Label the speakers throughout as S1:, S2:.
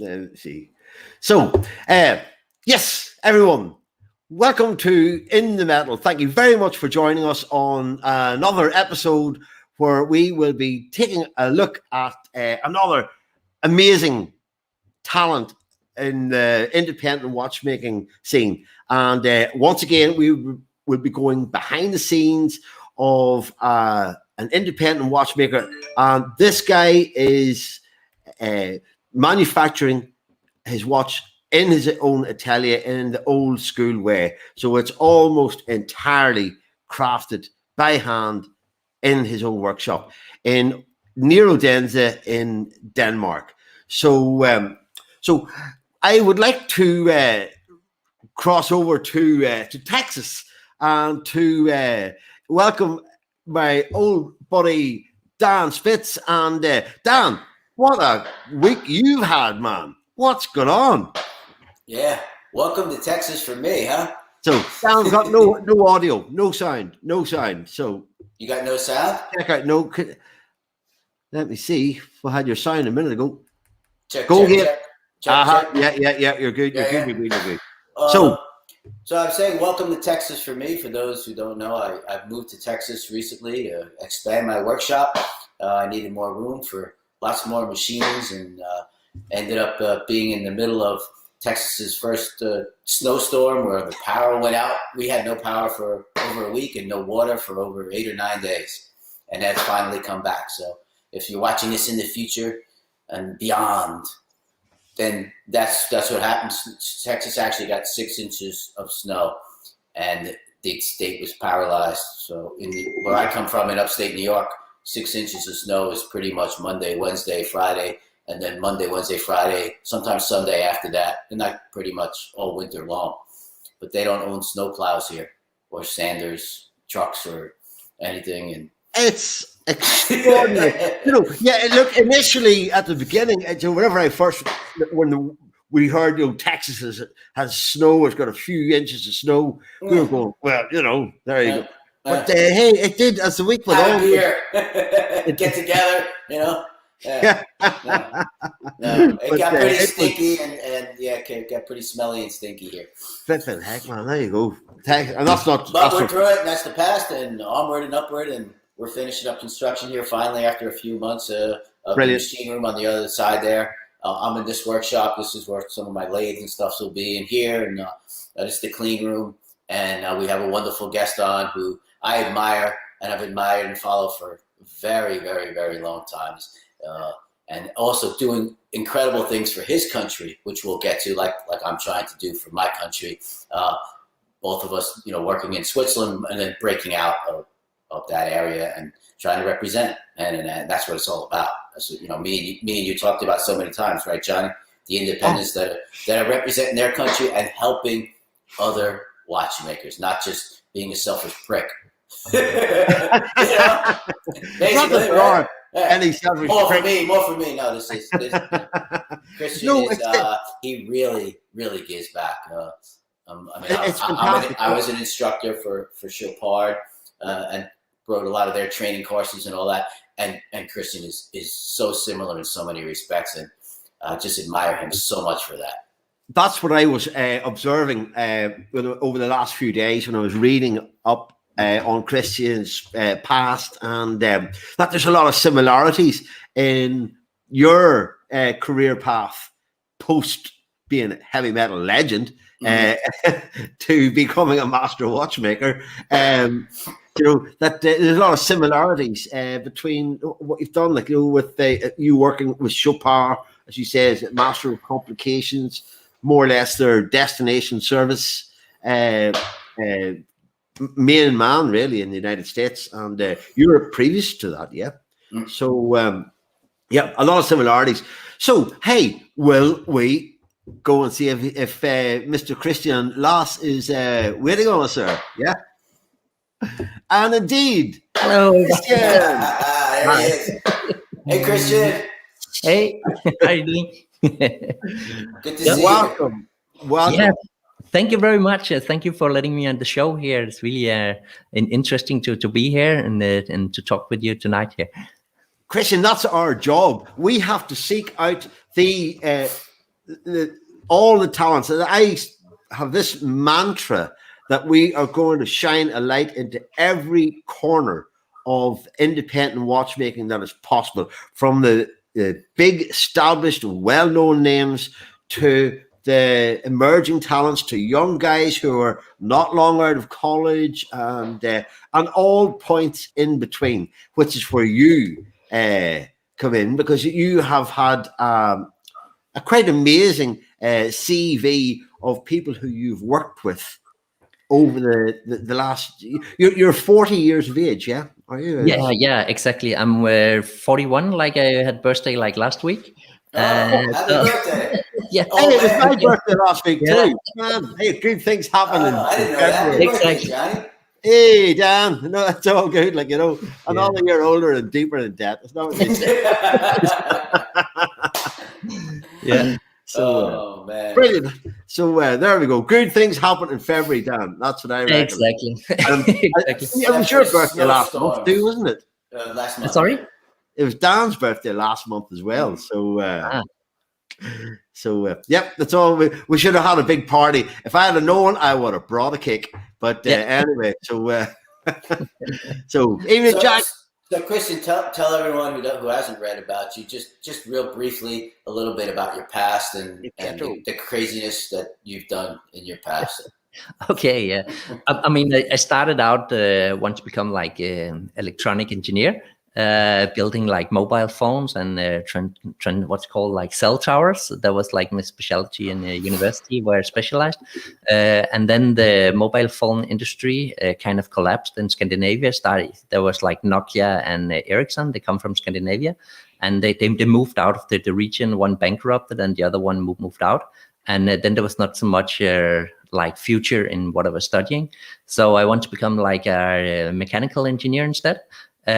S1: See. So, yes, everyone, welcome to In the Metal. Thank you very much for joining us on another episode where we will be taking a look at another amazing talent in the independent watchmaking scene. And once again, we will be going behind the scenes of an independent watchmaker. And this guy is manufacturing his watch in his own atelier in the old school way. So it's almost entirely crafted by hand in his own workshop in near Odense in Denmark. So so I would like to cross over to Texas and to welcome my old buddy Dan Spitz. And Dan, what a week you've had, man. What's going on?
S2: Yeah, welcome to Texas for me, huh?
S1: So Dan's got no audio, no sound. So
S2: you got no sound?
S1: Check out no. Let me see. We had your sound a minute ago.
S2: Check.
S1: Yeah. You're good.
S2: Yeah.
S1: You're good.
S2: So I'm saying welcome to Texas for me. For those who don't know, I've moved to Texas recently to expand my workshop. I needed more room for lots more machines, and ended up being in the middle of Texas's first snowstorm where the power went out. We had no power for over a week and no water for over 8 or 9 days, and that's finally come back. So if you're watching this in the future and beyond, then that's what happens. Texas actually got 6 inches of snow, and the state was paralyzed. So where I come from in upstate New York, 6 inches of snow is pretty much Monday, Wednesday, Friday, and then Monday, Wednesday, Friday, sometimes Sunday after that, and not pretty much all winter long. But they don't own snow plows here, or sanders, trucks, or anything. And
S1: it's extraordinary. Look, initially at the beginning, whenever I first, we heard, Texas has snow, it's got a few inches of snow, we were going, well, there you go. But hey, it did as the week went on.
S2: Get together, Yeah. No. It got pretty stinky and it got pretty smelly and stinky here.
S1: Flipping heck, man, there you go. And that's not.
S2: But we're through it, and that's the past, and onward and upward, and we're finishing up construction here finally after a few months of the machine room on the other side there. I'm in this workshop. This is where some of my lathes and stuff will be in here, and this is the clean room. And we have a wonderful guest on who I admire, and I've admired and followed for very, very, very long times. And also doing incredible things for his country, which we'll get to, like I'm trying to do for my country. Both of us, working in Switzerland and then breaking out of that area and trying to represent, and that's what it's all about. That's what, me and you talked about so many times, right, Johnny? The independents that are representing their country and helping other watchmakers, not just being a selfish prick. Basically, right?
S1: Any selfish
S2: more for me. No, this Christian he really, really gives back. I was an instructor for Chopard and wrote a lot of their training courses and all that. And Christian is so similar in so many respects, and just admire him so much for that.
S1: That's what I was observing over the last few days when I was reading up on Christian's past, and that there's a lot of similarities in your career path post being a heavy metal legend to becoming a master watchmaker. That there's a lot of similarities between what you've done, with you working with Chopard, as you say, as master of complications, more or less their destination service. Main man really in the United States and Europe previous to that, So a lot of similarities. So hey, will we go and see if Mr. Christian Lass is waiting on us, sir? Yeah. And indeed,
S3: hello,
S1: Christian.
S2: There he is. Hey, Christian.
S3: Hey, how are you doing?
S2: Good to see you.
S1: Welcome.
S3: Yeah. Thank you very much. Thank you for letting me on the show here. It's really interesting to be here and to talk with you tonight here.
S1: Christian, that's our job. We have to seek out the all the talents. And I have this mantra that we are going to shine a light into every corner of independent watchmaking that is possible, from the big, established, well-known names to the emerging talents, to young guys who are not long out of college, and all points in between, which is where you come in, because you have had a quite amazing CV of people who you've worked with over the last. You're 40 years of age, yeah? Are you?
S3: Yeah, exactly. I'm 41. Like I had birthday like last week.
S2: Happy birthday!
S3: Yeah.
S1: Hey, it was my birthday last week too.
S3: Yeah.
S1: Man, hey, good things happen in
S2: I didn't know
S1: February.
S2: that. Happy birthday,
S3: Exactly.
S2: Johnny.
S1: Hey, Dan, no, it's all good. Like, another year older and deeper in debt. It's not what they say.
S3: Yeah.
S2: So, man,
S1: Brilliant. So there we go. Good things happen in February, Dan. That's what I reckon.
S3: Exactly.
S1: It was your birthday last month too, wasn't it?
S2: Last month.
S3: Sorry?
S1: It was Dan's birthday last month as well. So, yep, that's all. We should have had a big party. If I had known, I would have brought a cake. But anyway, so even Jack.
S2: So, Christian, tell everyone who hasn't read about you, just real briefly, a little bit about your past and the craziness that you've done in your past.
S3: Okay, yeah. I mean, I started out want to become like an electronic engineer, building like mobile phones and what's called like cell towers. That was like my specialty in university where I specialized. And then the mobile phone industry kind of collapsed in Scandinavia. There was like Nokia and Ericsson. They come from Scandinavia, and they moved out of the region. One bankrupted and the other one moved out. And then there was not so much like future in what I was studying. So I want to become like a mechanical engineer instead. But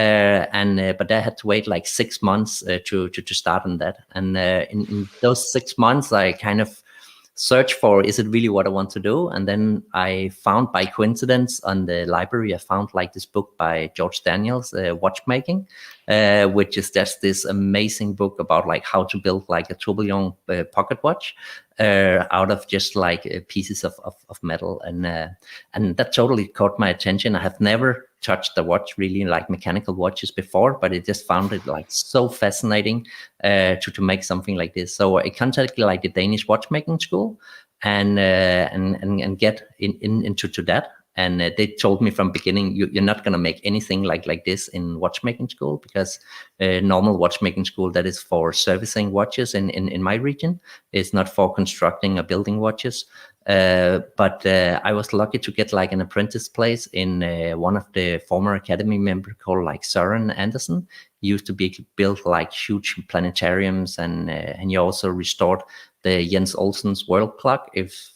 S3: I had to wait like 6 months to start on that. And in those 6 months, I kind of searched for, is it really what I want to do? And then I found by coincidence on the library, I found like this book by George Daniels, Watchmaking, which is just this amazing book about like how to build like a tourbillon pocket watch out of just like pieces of metal. And that totally caught my attention. I have never touched the watch really like mechanical watches before, but I just found it like so fascinating to make something like this. So I contacted like the Danish watchmaking school and get into that. And they told me from beginning, you're not going to make anything like this in watchmaking school, because normal watchmaking school that is for servicing watches in my region is not for constructing or building watches. But I was lucky to get like an apprentice place in one of the former academy members called like Søren Andersen. He used to build like huge planetariums, and he also restored the Jens Olsen's world clock. If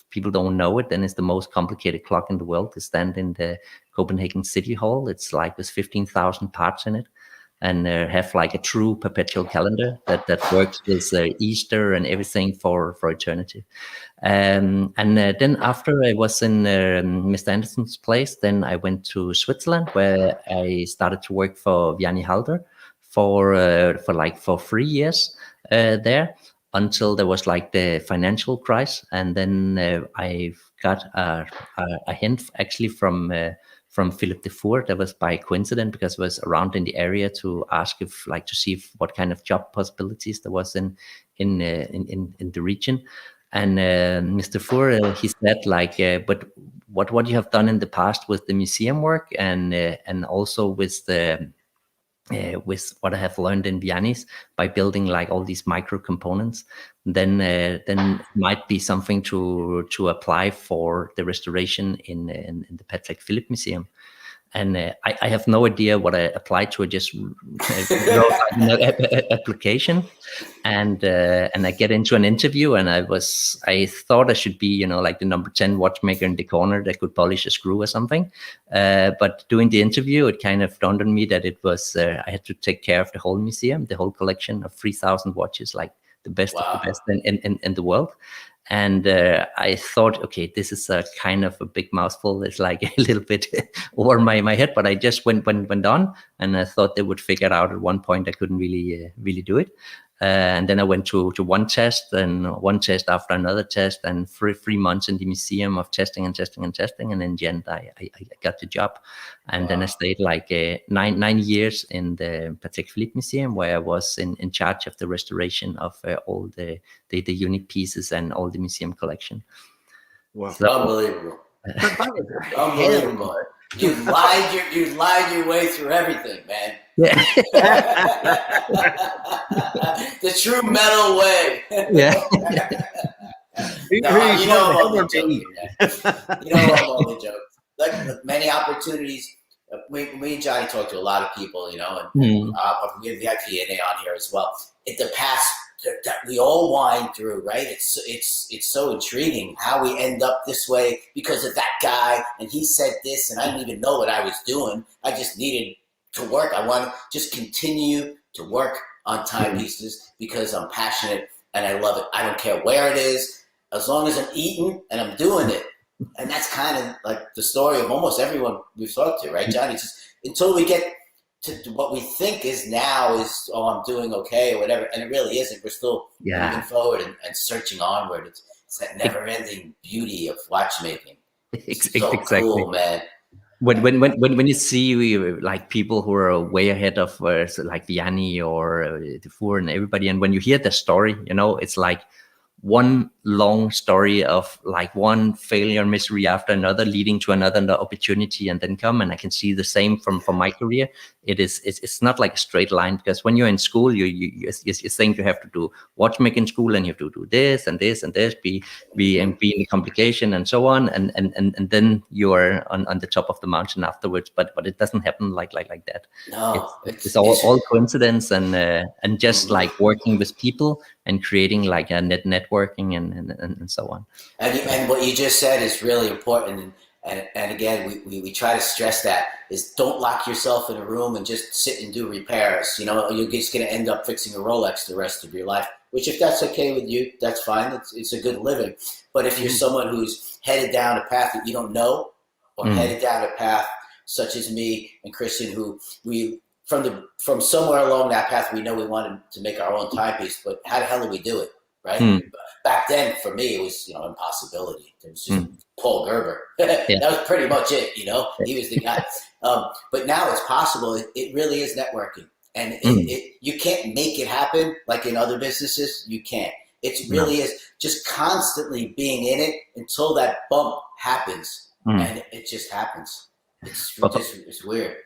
S3: people don't know it, then it's the most complicated clock in the world to stand in the Copenhagen City Hall. It's like with 15,000 parts in it, and have like a true perpetual calendar that works with Easter and everything for eternity. And then after I was in Mr. Anderson's place, then I went to Switzerland, where I started to work for Vianney Halter for 3 years there, until there was like the financial crisis. And then I got a hint actually from Philippe Dufour. That was by coincidence, because I was around in the area to ask to see what kind of job possibilities there was in the region. And Mr. Dufour, he said like, but what you have done in the past with the museum work and also with what I have learned in Vianney's by building like all these micro components, then might be something to apply for the restoration in the Patek Philippe Museum. And I have no idea what I applied to. I just wrote an application, and I get into an interview, and I thought I should be like the number 10 watchmaker in the corner that could polish a screw or something. But doing the interview, it kind of dawned on me that it was I had to take care of the whole museum, the whole collection of 3,000 watches, like the best of the best in the world. And I thought, okay, this is a kind of a big mouthful. It's like a little bit over my head, but I just went on, and I thought they would figure it out at one point. I couldn't really do it. And then I went to one test, and one test after another test, and 3 months in the museum of testing. And in the end, I got the job. And then I stayed like 9 years in the Patek Philippe Museum, where I was in charge of the restoration of all the unique pieces and all the museum collection.
S1: Wow.
S3: So,
S2: Unbelievable. Unbelievable. You lied your way through everything, man.
S3: yeah.
S2: The true metal way.
S3: Yeah.
S2: No, you know I'm only joking, man. You know I'm only joking. Like many opportunities, me and Johnny talk to a lot of people, you know, and we have the Vianney on here as well. In the past, that we all wind through, right? It's so intriguing how we end up this way because of that guy, and he said this, and I didn't even know what I was doing. I just needed to work. I want to just continue to work on timepieces because I'm passionate and I love it. I don't care where it is, as long as I'm eating and I'm doing it. And that's kind of like the story of almost everyone we've talked to, right, Johnny? Just until we get to what we think is now is, oh, I'm doing okay or whatever, and it really isn't. We're still moving forward and searching onward. It's that never-ending beauty of watchmaking. It's so
S3: exactly.
S2: cool, man.
S3: When you see like people who are way ahead of like Vianney or Dufour and everybody, and when you hear the story, you know, it's like one long story of like one failure misery after another leading to another opportunity, and then come. And I can see the same from my career. It's not like a straight line, because when you're in school, you think you have to do watchmaking school, and you have to do this and this and this, be in the complication and so on, and then you are on the top of the mountain afterwards. But it doesn't happen like that.
S2: No,
S3: it's all coincidence and just like working with people and creating like a networking and so on.
S2: And what you just said is really important. And again, we try to stress that is don't lock yourself in a room and just sit and do repairs. You know, you're just going to end up fixing a Rolex the rest of your life, which if that's okay with you, that's fine. It's a good living. But if you're someone who's headed down a path that you don't know, or headed down a path such as me and Christian, who we from somewhere along that path, we know we wanted to make our own timepiece, but how the hell do we do it, right? Back then, for me, it was, impossibility. It was just Paul Gerber. That was pretty much it, He was the guy. But now it's possible. It really is networking. And you can't make it happen like in other businesses. You can't. It really is just constantly being in it until that bump happens. And it just happens. It's weird.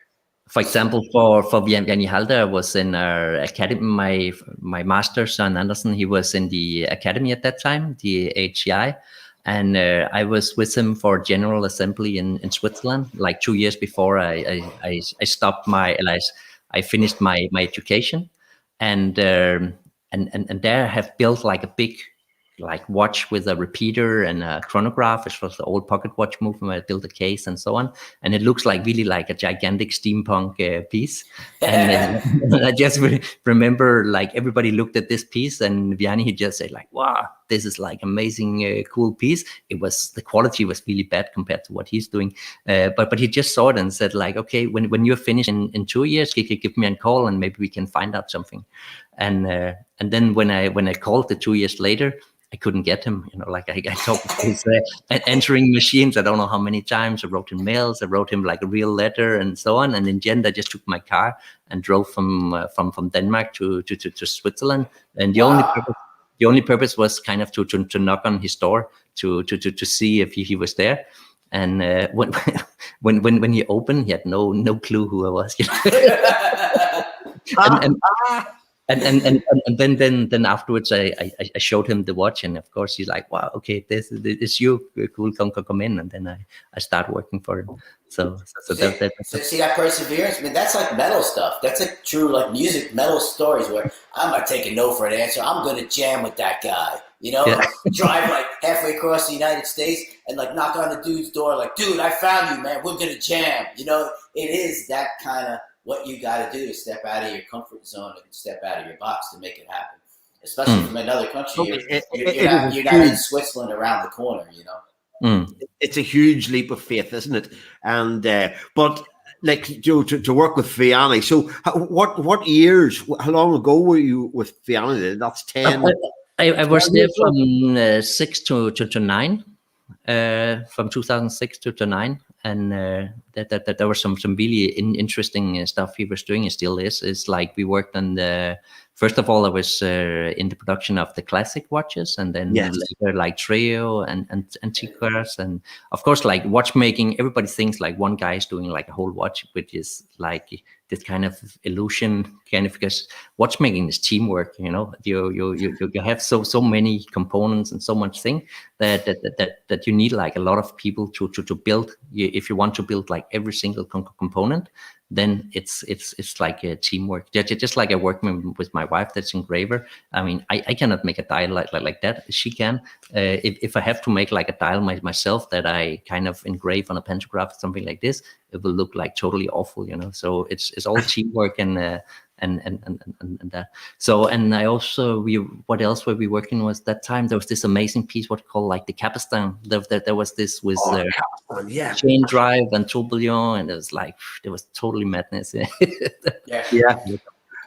S3: For example, for Vianney Halter, I was in our academy. My master, son Anderson, he was in the academy at that time, the HCI, and I was with him for General Assembly in Switzerland, like 2 years before I stopped I finished my education, and there I have built like a big watch with a repeater and a chronograph, which was the old pocket watch movement. I built a case and so on, and it looks like really like a gigantic steampunk piece. And I just remember like everybody looked at this piece, and Vianney, he just said like, "Wow, this is like amazing, cool piece." The quality was really bad compared to what he's doing, but he just saw it and said like, "Okay, when you're finished in 2 years, give me a call and maybe we can find out something." And then when I called 2 years later, I couldn't get him, I talked to his entering machines. I don't know how many times I wrote him mails. I wrote him like a real letter and so on. And in the end, I just took my car and drove from Denmark to Switzerland. And the only purpose was kind of to knock on his door to see if he was there. And when he opened, he had no clue who I was. And then afterwards, I showed him the watch, and of course he's like, "Wow, okay, this is you, cool, come in." And then I start working for him. So
S2: see that perseverance, man. That's like metal stuff. That's like true like music metal stories where I'm not taking no for an answer. I'm gonna jam with that guy. Drive like halfway across the United States and like knock on the dude's door, like, "Dude, I found you, man. We're gonna jam." It is that kind of what you got to do to step out of your comfort zone and step out of your box to make it happen. Especially from another country, you're not in Switzerland around the corner.
S1: It's a huge leap of faith, isn't it? And but like to work with Vianney. So what years? How long ago were you with Vianney? That's 10.
S3: I was there from 6 to 9, from 2006 to 9, and that there was some really interesting stuff he was doing, and still is. It's like we worked on the. First of all, I was in the production of the classic watches, and then later like trio and antiquaries, and of course like watchmaking. Everybody thinks like one guy is doing like a whole watch, which is like this kind of illusion, kind of, because watchmaking is teamwork. You know, you have so many components and so much thing that you need like a lot of people to build. If you want to build like every single component, then it's like a teamwork. Just like I work with my wife that's engraver. I mean, I cannot make a dial like that. She can. If I have to make like a dial myself that I kind of engrave on a pantograph, something like this, it will look like totally awful, you know. So it's all teamwork and that. So, and I also, what else were we working with that time? There was this amazing piece, what called like the Capistan. There was this with chain drive and tourbillon, and it was like, it was totally madness.
S2: Yeah.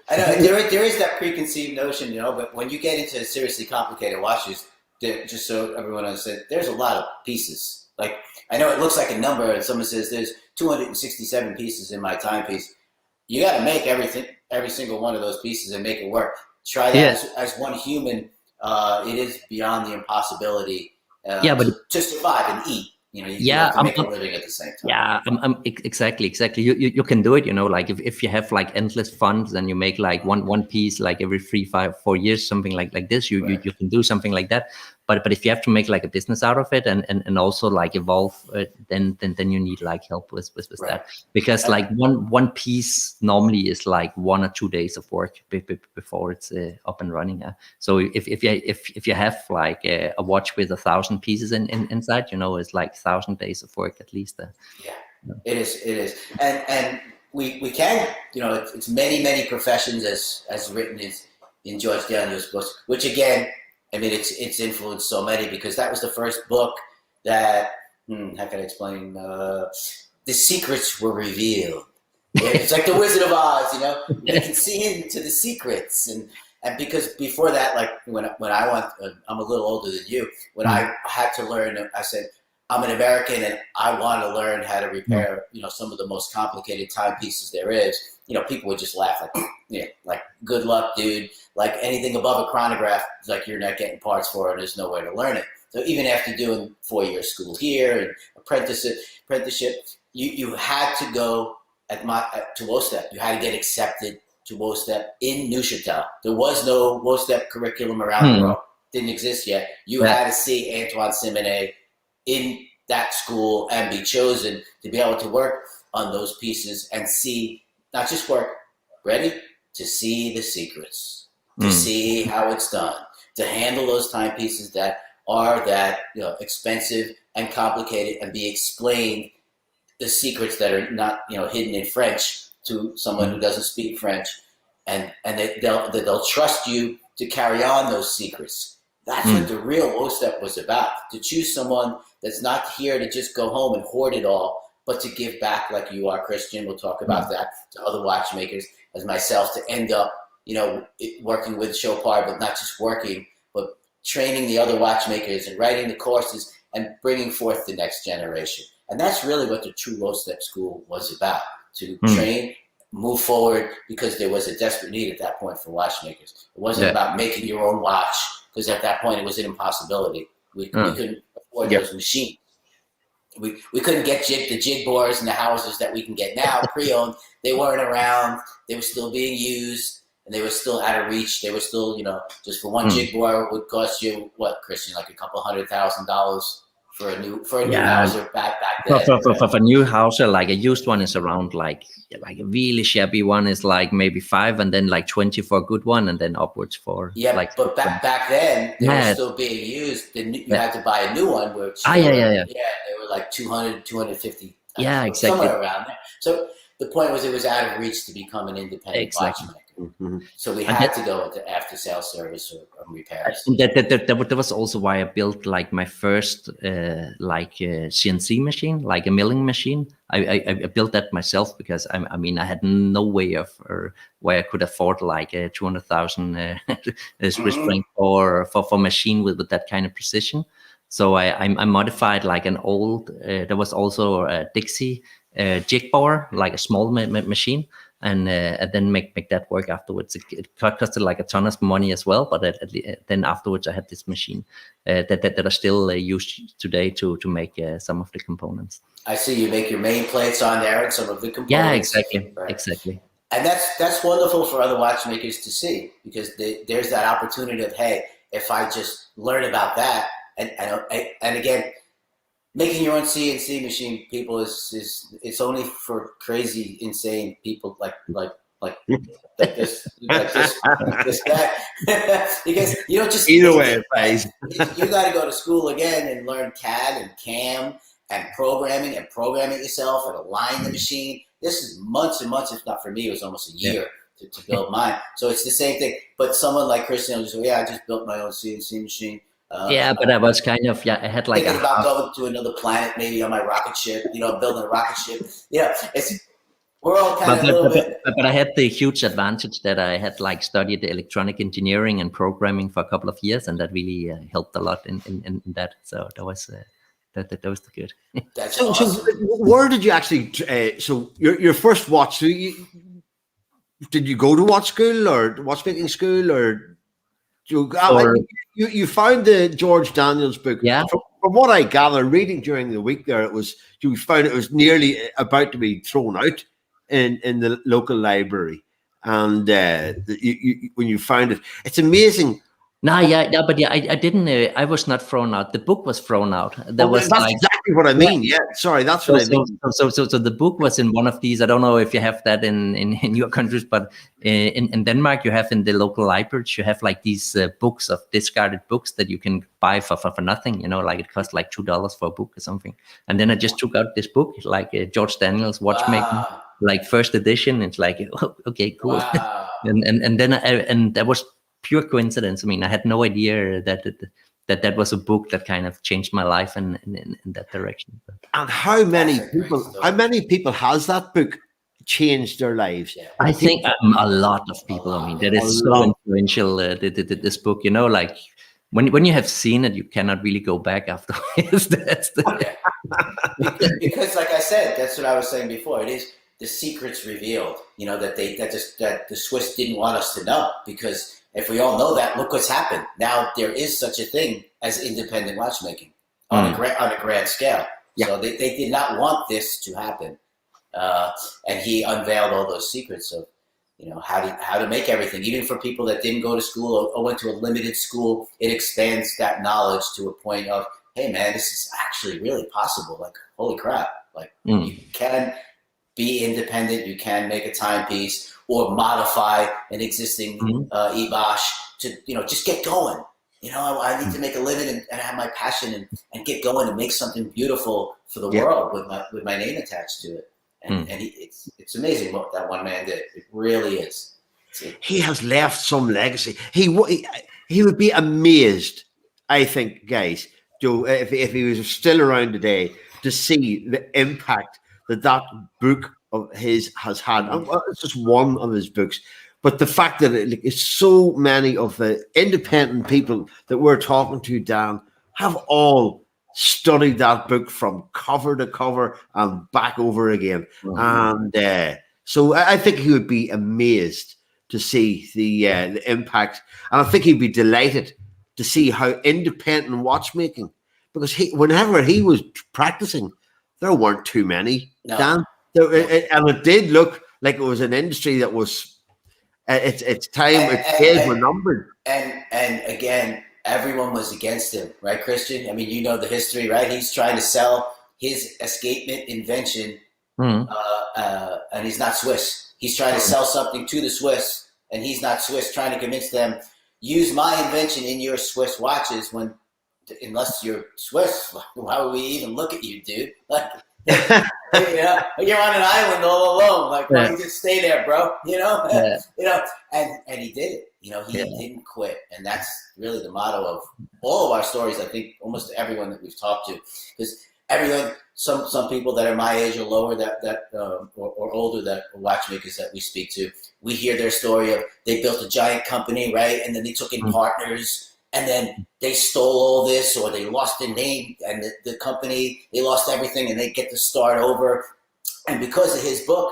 S2: I know there is that preconceived notion, you know, but when you get into seriously complicated watches, just so everyone understands, there's a lot of pieces. Like, I know it looks like a number, and someone says there's 267 pieces in my timepiece. You got to make every single one of those pieces and make it work. Try that as one human. It is beyond the impossibility to survive and eat. You know, you have to make a living at the same time.
S3: Yeah, exactly. You can do it, you know, like if you have like endless funds and you make like one piece like every 3, 5, 4 years, something like this, you can do something like that. But if you have to make like a business out of it and also like evolve, then you need like help with that, because like one piece normally is like 1 or 2 days of work before it's up and running. So if you have like a watch with 1,000 pieces inside, you know, it's like 1,000 days of work at least.
S2: It is, and we can, you know, it's many professions as written in George Daniel's books, which again, I mean, it's influenced so many, because that was the first book that, how can I explain? The secrets were revealed. It's like the Wizard of Oz, you know. You can see into the secrets, and because before that, like when I went, I'm a little older than you. When I had to learn, I said, I'm an American and I want to learn how to repair, you know, some of the most complicated timepieces there is. You know, people would just laugh like, like good luck, dude. Like anything above a chronograph, it's like you're not getting parts for it. There's no way to learn it. So even after doing 4-year school here and apprenticeship, you had to go to WOSTEP. You had to get accepted to WOSTEP in Neuchâtel. There was no WOSTEP curriculum around the world. Didn't exist yet. You had to see Antoine Simonet in that school and be chosen to be able to work on those pieces and see, not just work, ready to see the secrets, to see how it's done, to handle those timepieces that are expensive and complicated, and be explained the secrets that are not, you know, hidden in French to someone who doesn't speak French, and they'll trust you to carry on those secrets. That's what the real WOSTEP was about, to choose someone that's not here to just go home and hoard it all, but to give back like you are, Christian. We'll talk about that, to other watchmakers, as myself, to end up, you know, working with Chopard, but not just working, but training the other watchmakers and writing the courses and bringing forth the next generation. And that's really what the true WOSTEP school was about, to train, move forward, because there was a desperate need at that point for watchmakers. It wasn't about making your own watch, because at that point it was an impossibility. We couldn't afford those machines. We couldn't get the jig bores and the houses that we can get now pre-owned. They weren't around. They were still being used, and they were still out of reach. They were still, you know, just for one jig bore would cost you what, Christian, like a couple $100,000 for a new houser back then.
S3: For a new houser, like a used one is around like a really shabby one is like maybe 5, and then like 20 for a good one, and then upwards for
S2: but back then they were still being used. You had to buy a new one, which they were like 200, 250.
S3: Yeah, exactly.
S2: Somewhere around there. So the point was, it was out of reach to become an independent watchmaker. So we had to go into after sales service or repairs.
S3: And that was also why I built like my first CNC machine, like a milling machine. I built that myself because I mean I had no way of where I could afford like a 200,000 Swiss franc for machine with that kind of precision. So I modified like an old. There was also a Dixie jig bower, like a small machine. And then make that work afterwards. It costed like a ton of money as well, but then afterwards I had this machine that are still used today to make some of the components.
S2: I see you make your main plates on there and some of the components.
S3: Yeah, exactly,
S2: right?
S3: Exactly.
S2: And that's wonderful for other watchmakers to see, because there's that opportunity of, hey, if I just learn about that, and again, making your own CNC machine, people, it's only for crazy, insane people like this guy. Because you don't just
S1: either way it pays.
S2: You got to go to school again and learn CAD and CAM and programming yourself and align the machine. This is months and months. If not for me, it was almost a year to build mine. So it's the same thing. But someone like Christian will just go, I just built my own CNC machine.
S3: But I was kind of, I had like
S2: thinking about going to another planet, maybe on my rocket ship, building a rocket ship. We're all kind of a little bit.
S3: But I had the huge advantage that I had like studied electronic engineering and programming for a couple of years, and that really helped a lot in that. So that was good.
S2: That's
S1: so,
S2: awesome.
S1: So where did you actually? So your first watch? So did you go to watch school or watchmaking school or? You found the George Daniels book.
S3: Yeah.
S1: From what I gather, reading during the week there, you found it was nearly about to be thrown out in the local library, and when you found it, it's amazing.
S3: But I didn't. I was not thrown out. The book was thrown out.
S1: That's exactly what I mean. Yeah, sorry, that's what I mean.
S3: So the book was in one of these. I don't know if you have that in your countries, but in Denmark you have in the local libraries you have like these books of discarded books that you can buy for nothing. Like it costs like $2 for a book or something. And then I just took out this book, like George Daniels Watchmaking, like first edition. It's like okay, cool.
S2: Wow.
S3: and then that was pure coincidence. I mean, I had no idea that was a book that kind of changed my life in that direction.
S1: And how many people has that book changed their lives?
S3: Yeah. I think a lot of people. I mean, that is so influential. This book, like when you have seen it, you cannot really go back afterwards.
S2: Because, like I said, that's what I was saying before. It is the secrets revealed. That the Swiss didn't want us to know, because if we all know that, look what's happened. Now there is such a thing as independent watchmaking on a grand scale. Yeah. So they did not want this to happen, and he unveiled all those secrets of how to make everything. Even for people that didn't go to school or went to a limited school, it expands that knowledge to a point of, hey man, this is actually really possible. Like, holy crap! Like you can be independent. You can make a timepiece or modify an existing Ebosh to, just get going. I need to make a living and have my passion and get going and make something beautiful for the world with my name attached to it. And it's amazing what that one man did. It really is.
S1: He has left some legacy. He would be amazed, I think, guys, Joe, if he was still around today, to see the impact that book of his has had. And it's just one of his books, but the fact that it's so many of the independent people that we're talking to, Dan, have all studied that book from cover to cover and back over again. And so I think he would be amazed to see the impact, and I think he'd be delighted to see how independent watchmaking, because whenever he was practicing, there weren't too many, Dan. And it did look like it was an industry that was its days were numbered.
S2: And again, everyone was against him, right, Christian? I mean, you know the history, right? He's trying to sell his escapement invention, and he's not Swiss. He's trying to sell something to the Swiss, and he's not Swiss, trying to convince them, use my invention in your Swiss watches, unless you're Swiss, why would we even look at you, dude? you're on an island all alone. Like, why don't you just stay there, bro?
S3: Yeah.
S2: And he did it. He didn't quit, and that's really the motto of all of our stories. I think almost everyone that we've talked to, because everyone, some people that are my age or lower, or older, that are watchmakers that we speak to, we hear their story of they built a giant company, right, and then they took in partners. And then they stole all this, or they lost their name, and the company, they lost everything, and they get to start over. And because of his book,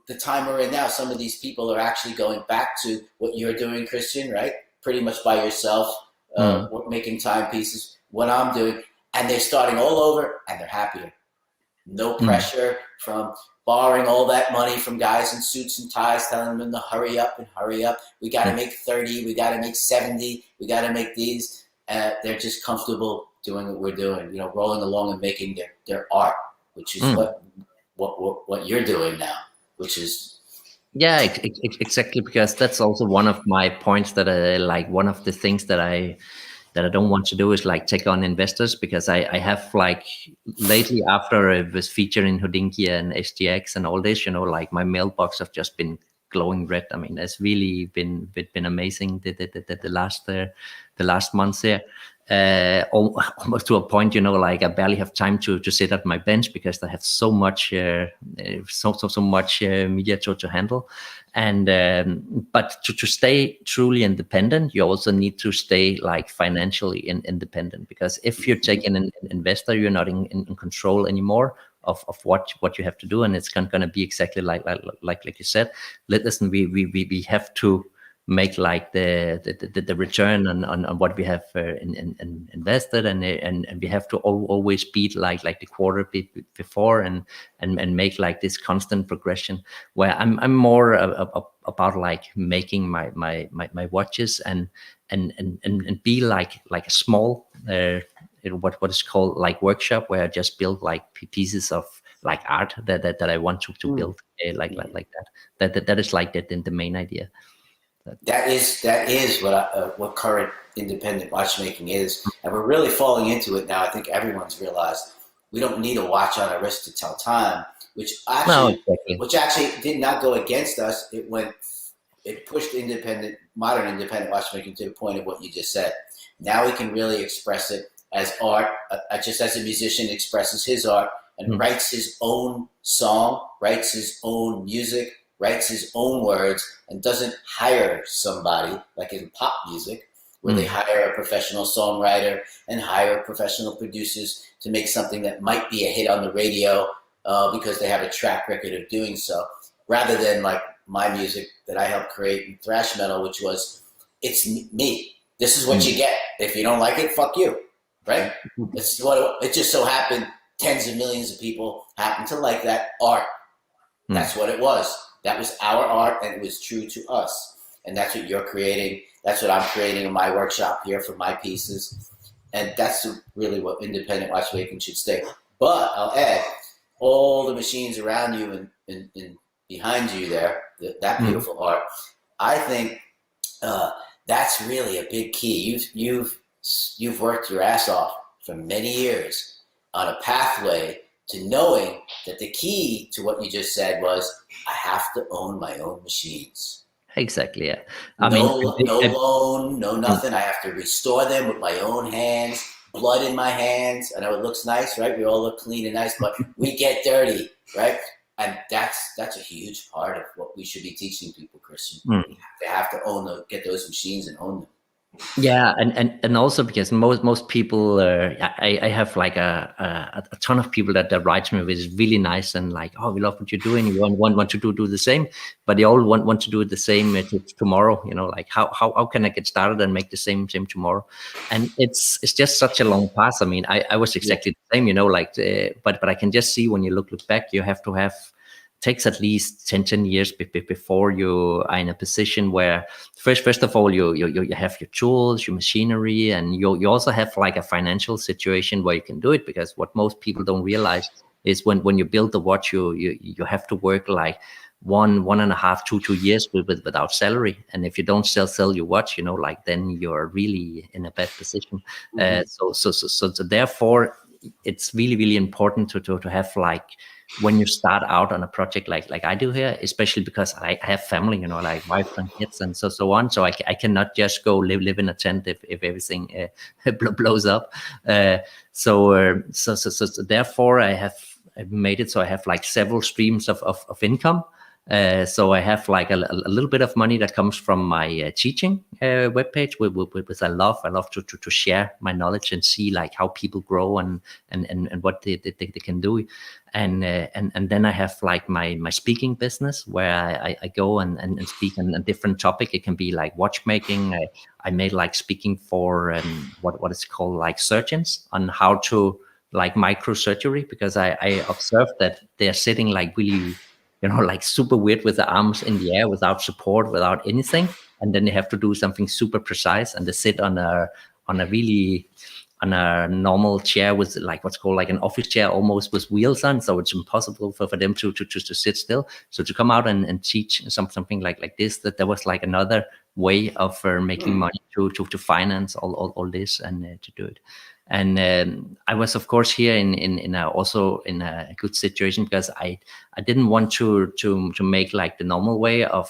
S2: the time we're in now, some of these people are actually going back to what you're doing, Christian, right? Pretty much by yourself, making timepieces, what I'm doing. And they're starting all over, and they're happier. No pressure from borrowing all that money from guys in suits and ties, telling them to hurry up and hurry up. We got to make 30. We got to make 70. We got to make these. They're just comfortable doing what we're doing, rolling along and making their art, which is what you're doing now, which is.
S3: Yeah, exactly, because that's also one of my points that I like. One of the things that I don't want to do is like take on investors, because I have like lately, after I was featured in Hodinkee and SGX and all this, like my mailbox have just been glowing red. I mean, it's really been amazing the last months here. Almost to a point, like I barely have time to sit at my bench, because I have so much so much media to handle. And but to stay truly independent, you also need to stay like financially independent, because if you take in an investor, you're not in control anymore of what you have to do, and it's going to be exactly like you said. Listen, we have to make like the return on what we have invested, and we have to always beat like the quarter before, and make like this constant progression, where I'm more about like making my watches and be like a small what is called like workshop, where I just build like pieces of like art that I want to build like that. That is like the main idea.
S2: That is what current independent watchmaking is, and we're really falling into it now. I think everyone's realized we don't need a watch on our wrist to tell time, which actually did not go against us. It pushed modern independent watchmaking to the point of what you just said. Now we can really express it as art, just as a musician expresses his art and writes his own song, writes his own music, writes his own words, and doesn't hire somebody like in pop music, where they hire a professional songwriter and hire professional producers to make something that might be a hit on the radio because they have a track record of doing so, rather than like my music that I helped create in thrash metal, which was, it's me. This is what you get. If you don't like it, fuck you, right? It just so happened tens of millions of people happen to like that art. That's what it was. That was our art, and it was true to us. And that's what you're creating. That's what I'm creating in my workshop here for my pieces. And that's really what independent watchmaking should stay. But I'll add, all the machines around you and behind you there, that beautiful art, I think that's really a big key. You've worked your ass off for many years on a pathway to knowing that the key to what you just said was, I have to own my own machines.
S3: Exactly, yeah.
S2: No loan, no nothing. I have to restore them with my own hands, blood in my hands. I know it looks nice, right? We all look clean and nice, but we get dirty, right? And that's a huge part of what we should be teaching people, Christian. They have to get those machines and own them.
S3: Yeah, and also because most people, I have like a ton of people that write to me, which is really nice, and like, oh, we love what you're doing. You want to do the same, but they all want to do the same tomorrow. Like how can I get started and make the same tomorrow? And it's just such a long path. I mean, I was exactly the same, like, but I can just see when you look back, you have to have. Takes at least 10 years before you are in a position where first of all you have your tools, your machinery, and you also have like a financial situation where you can do it, because what most people don't realize is when you build the watch, you have to work like 1.5 to 2 years without salary, and if you don't sell your watch, like then you're really in a bad position. So therefore it's really important to have like when you start out on a project like I do here, especially because I have family, like wife and kids and so on. So I cannot just go live in a tent if everything blows up. So therefore I've made it so I have like several streams of income. So I have like a little bit of money that comes from my teaching webpage, which I love. I love to share my knowledge and see like how people grow and what they can do. And then I have like my speaking business where I go and speak on a different topic. It can be like watchmaking. I made like speaking for what is called like surgeons on how to like microsurgery, because I observed that they're sitting like really, like super weird with the arms in the air without support, without anything. And then they have to do something super precise, and they sit on a normal chair with like what's called like an office chair, almost with wheels on. So it's impossible for them to sit still. So to come out and teach something like this, that there was like another way of making money to finance all this and to do it. And I was, of course, here also in a good situation, because I didn't want to make like the normal way of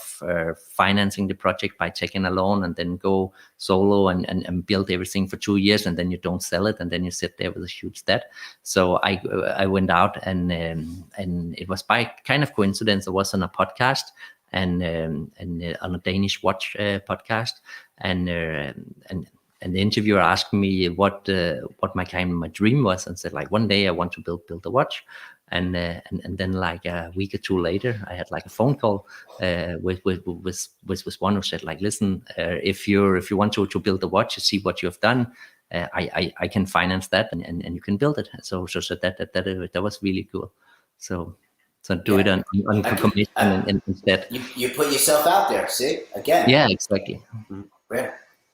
S3: financing the project by taking a loan and then go solo and build everything for 2 years, and then you don't sell it, and then you sit there with a huge debt. So I went out and it was by kind of coincidence. I was on a podcast and on a Danish watch podcast, and the interviewer asked me what my dream was, and said like, one day I want to build a watch. And then like a week or two later, I had like a phone call with one who said like, listen, if you want to build a watch, you see what you have done, I can finance that and you can build it. So that was really cool. So do it on commission instead.
S2: You put yourself out there. See, again.
S3: Yeah, exactly.
S2: Yeah.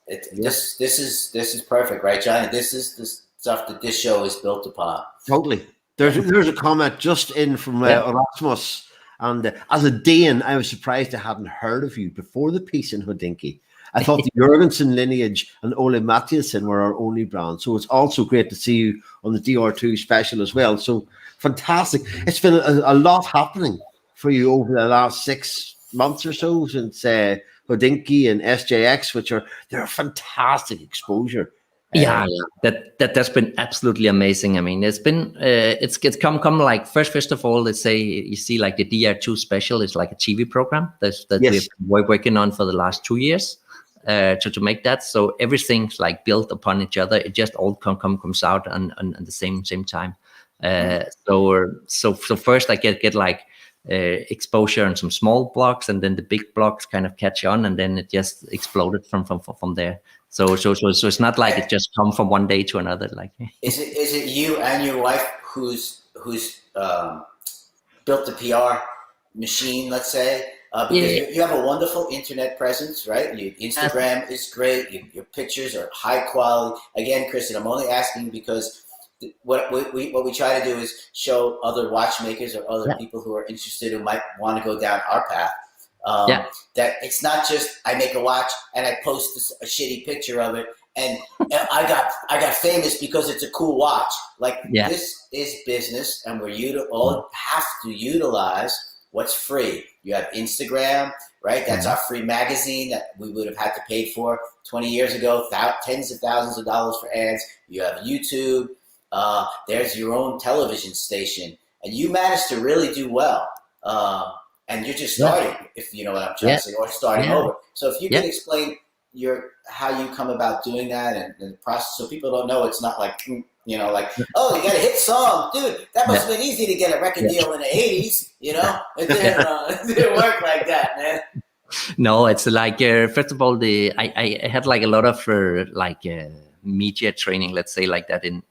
S2: This is perfect, right, John? This is the stuff that this show is built upon.
S1: Totally. There's a comment just in from Erasmus, and as a Dane, I was surprised I hadn't heard of you before the piece in Hodinky. I thought the Jurgensen lineage and Ole Mathiasen were our only brand. So it's also great to see you on the DR2 special as well. So fantastic. It's been a lot happening for you over the last 6 months or so since Hodinky and SJX, they're a fantastic exposure.
S3: That's been absolutely amazing. I mean, it's been it's come like first of all, let's say you see like the DR2 special is like a TV program that we've been working on for the last 2 years to make that. So everything's like built upon each other. It just all comes out on the same time. So first I get like exposure on some small blocks, and then the big blocks kind of catch on, and then it just exploded from there. So it's not like it just come from one day to another. Like,
S2: is it you and your wife who's built the PR machine? Let's say because you have a wonderful internet presence, right? Your Instagram is great. Your pictures are high quality. Again, Kristen, I'm only asking because what we try to do is show other watchmakers or other people who are interested, who might want to go down our path. That it's not just I make a watch and I post a shitty picture of it and I got famous because it's a cool watch. Like this is business, and all have to utilize what's free. You have Instagram, right? That's our free magazine that we would have had to pay for 20 years ago, tens of thousands of dollars for ads. You have YouTube. There's your own television station, and you managed to really do well. And you're just starting, if you know what I'm trying to say, or starting over. So if you can explain how you come about doing that and the process, so people don't know it's not like, like, oh, you got a hit song, dude. That must have been easy to get a record deal in the 80s, It didn't work like that, man.
S3: No, it's like first of all, I had like a lot of media training, let's say like that in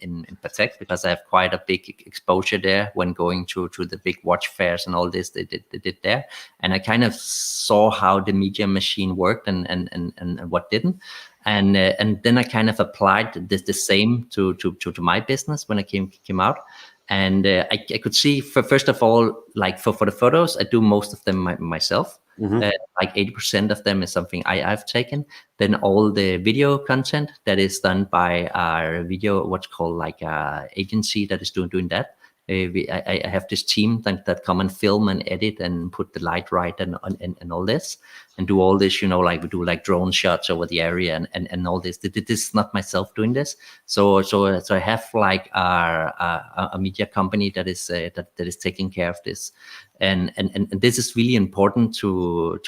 S3: Patek, because I have quite a big exposure there when going to the big watch fairs and all this they did there, and I kind of saw how the media machine worked and what didn't, and then I kind of applied the same to my business when I came out. And I could see, first of all, like for the photos, I do most of them myself. Like 80% of them is something I've taken. Then all the video content that is done by our video, what's called like agency that is doing that. I have this team that come and film and edit and put the light right and all this, and do all this, like we do like drone shots over the area and all this. This is not myself doing this. So I have like a media company that is taking care of this, and this is really important to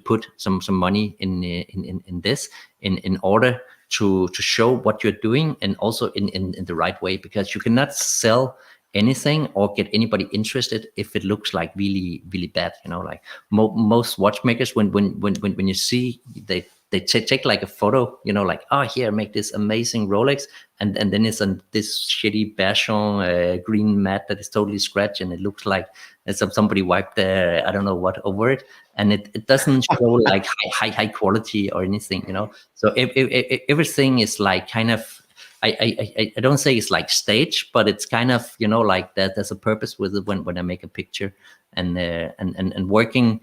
S3: put some money in this in order to show what you're doing, and also in the right way, because you cannot sell anything or get anybody interested if it looks like really bad. Like most watchmakers, when you see they take like a photo, like, oh, here, make this amazing Rolex, and then it's on this shitty Berchon green mat that is totally scratched, and it looks like somebody wiped I don't know what over it, and it doesn't show like high quality or anything, So if everything is like kind of, I don't say it's like stage, but it's kind of, like that. There's a purpose with it when I make a picture, and working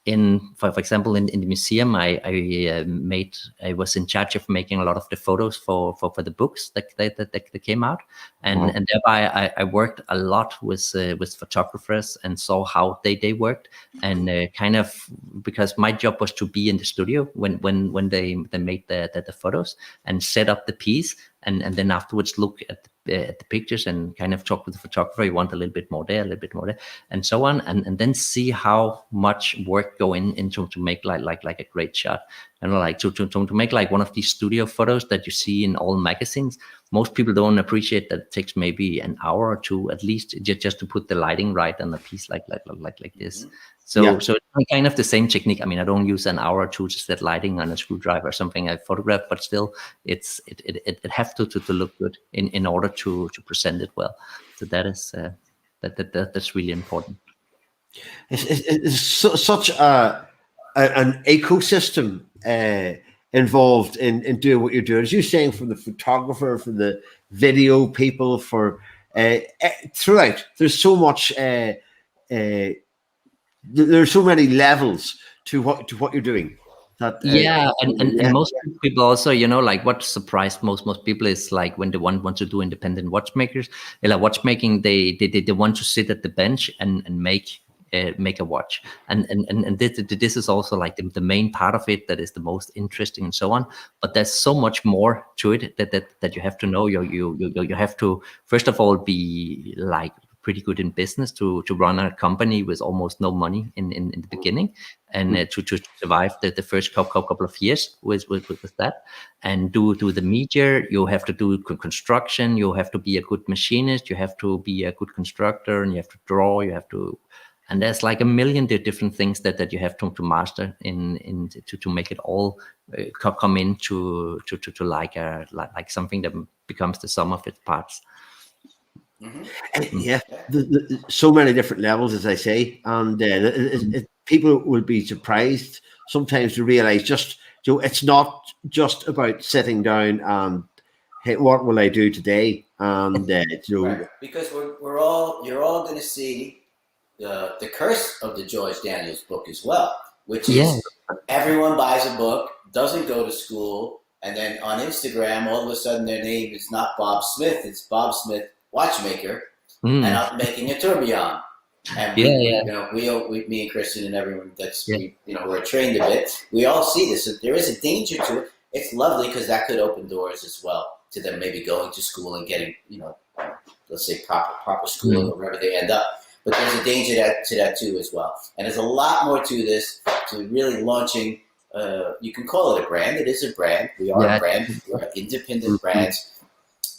S3: in, for example, in the museum, I was in charge of making a lot of the photos for the books that came out, and thereby I worked a lot with photographers and saw how they worked, and kind of, because my job was to be in the studio when they made the photos and set up the piece, and then afterwards look at the pictures and kind of talk with the photographer. You want a little bit more there, a little bit more there, and so on, and then see how much work go into to make like a great shot, and like to make like one of these studio photos that you see in all magazines. Most people don't appreciate that it takes maybe an hour or two at least just to put the lighting right on a piece like this.
S2: Mm-hmm.
S3: So it's kind of the same technique. I mean, I don't use an hour or two to set lighting on a screwdriver or something I photograph, but still, it has to look good in order to present it well. So that is that's really important.
S1: It's such an ecosystem involved in doing what you're doing. As you're saying, from the photographer, from the video people, for throughout, there's so much. There's so many levels to what you're doing. That,
S3: and most people also, like what surprised most people is like when they want to do independent watchmakers, like watchmaking, they want to sit at the bench and make a watch, and this is also like the main part of it that is the most interesting and so on. But there's so much more to it that you have to know. You have to first of all be like pretty good in business to run a company with almost no money in the beginning, and to survive the first couple of years with that, and do the media. You have to do construction. You have to be a good machinist. You have to be a good constructor, and you have to draw. You have to, and there's like a million different things that you have to master to make it all come into to like something that becomes the sum of its parts.
S1: Mm-hmm. Yeah, so many different levels, as I say, and people will be surprised sometimes to realize just it's not just about sitting down and, hey, what will I do today? And
S2: right. Because you're all going to see the curse of the George Daniels book as well, which is everyone buys a book, doesn't go to school, and then on Instagram, all of a sudden their name is not Bob Smith, it's Bob Smith Watchmaker, and I'm making a tourbillon. And we, me and Christian and everyone we're trained a bit. We all see this. So there is a danger to it. It's lovely because that could open doors as well to them maybe going to school and getting, let's say proper schooling or wherever they end up. But there's a danger to that too as well. And there's a lot more to this, to really launching. You can call it a brand. It is a brand. We are a brand. We're independent brands.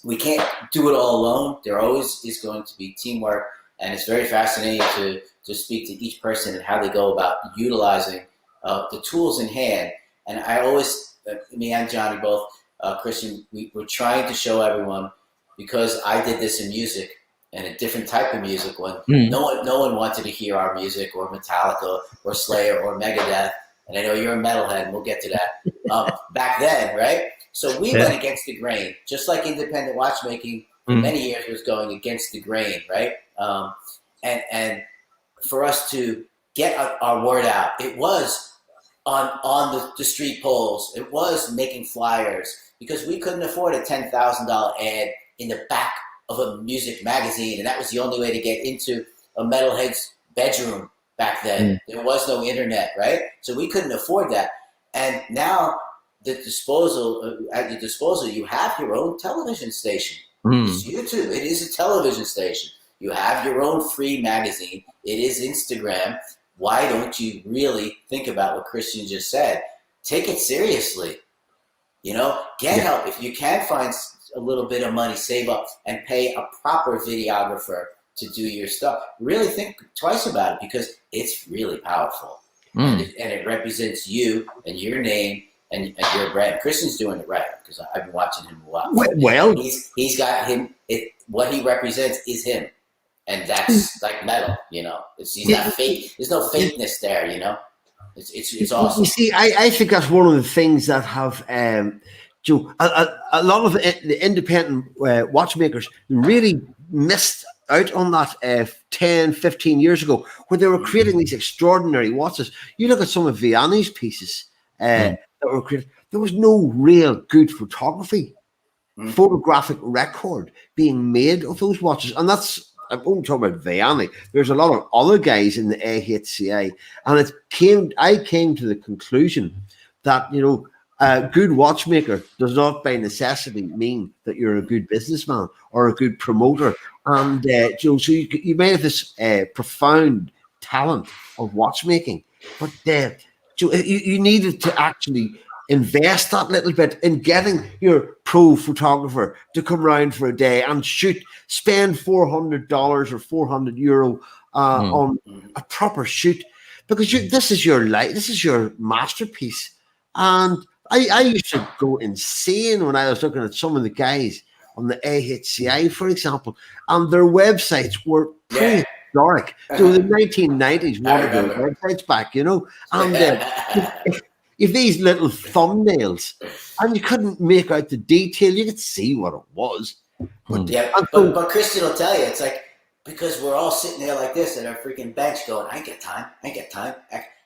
S2: We can't do it all alone. There always is going to be teamwork, and it's very fascinating to speak to each person and how they go about utilizing the tools in hand. And I always, me and Johnny both, Christian, we're trying to show everyone, because I did this in music and a different type of music when no one wanted to hear our music, or Metallica or Slayer or Megadeth. And I know you're a metalhead, and we'll get to that. Back then, right? So we went against the grain, just like independent watchmaking for many years was going against the grain, right? And for us to get our word out, it was on the street poles. It was making flyers, because we couldn't afford a $10,000 ad in the back of a music magazine, and that was the only way to get into a metalhead's bedroom back then. There was no internet, right? So we couldn't afford that. And now at your disposal, you have your own television station. It's YouTube. It is a television station. You have your own free magazine. It is Instagram. Why don't you really think about what Christian just said? Take it seriously. Get help. If you can find a little bit of money, save up and pay a proper videographer to do your stuff. Really think twice about it, because it's really powerful. And it represents you and your name and your brand. Christian's doing it right, because I've been watching him a while.
S1: Well,
S2: he's got him. What he represents is him. And that's like metal, he's not fake. There's no fakeness there, It's awesome.
S1: You see, I think that's one of the things that have a lot of the independent watchmakers really missed out on that 10, 15 years ago, when they were creating these extraordinary watches. You look at some of Vianney's pieces that were created. There was no real good photographic record being made of those watches. And I'm only talking about Vianney. There's a lot of other guys in the AHCA, and I came to the conclusion that a good watchmaker does not by necessity mean that you're a good businessman or a good promoter. And so you may have this profound talent of watchmaking, but you needed to actually invest that little bit in getting your pro photographer to come around for a day and spend $400 or €400 on a proper shoot, because this is your life, this is your masterpiece. And I used to go insane when I was looking at some of the guys on the AHCI, for example, and their websites were prehistoric. So the 1990s, one of the websites back, and if these little thumbnails, and you couldn't make out the detail, you could see what it was.
S2: But Christian will tell you, it's like, because we're all sitting there like this at our freaking bench going, I ain't got time.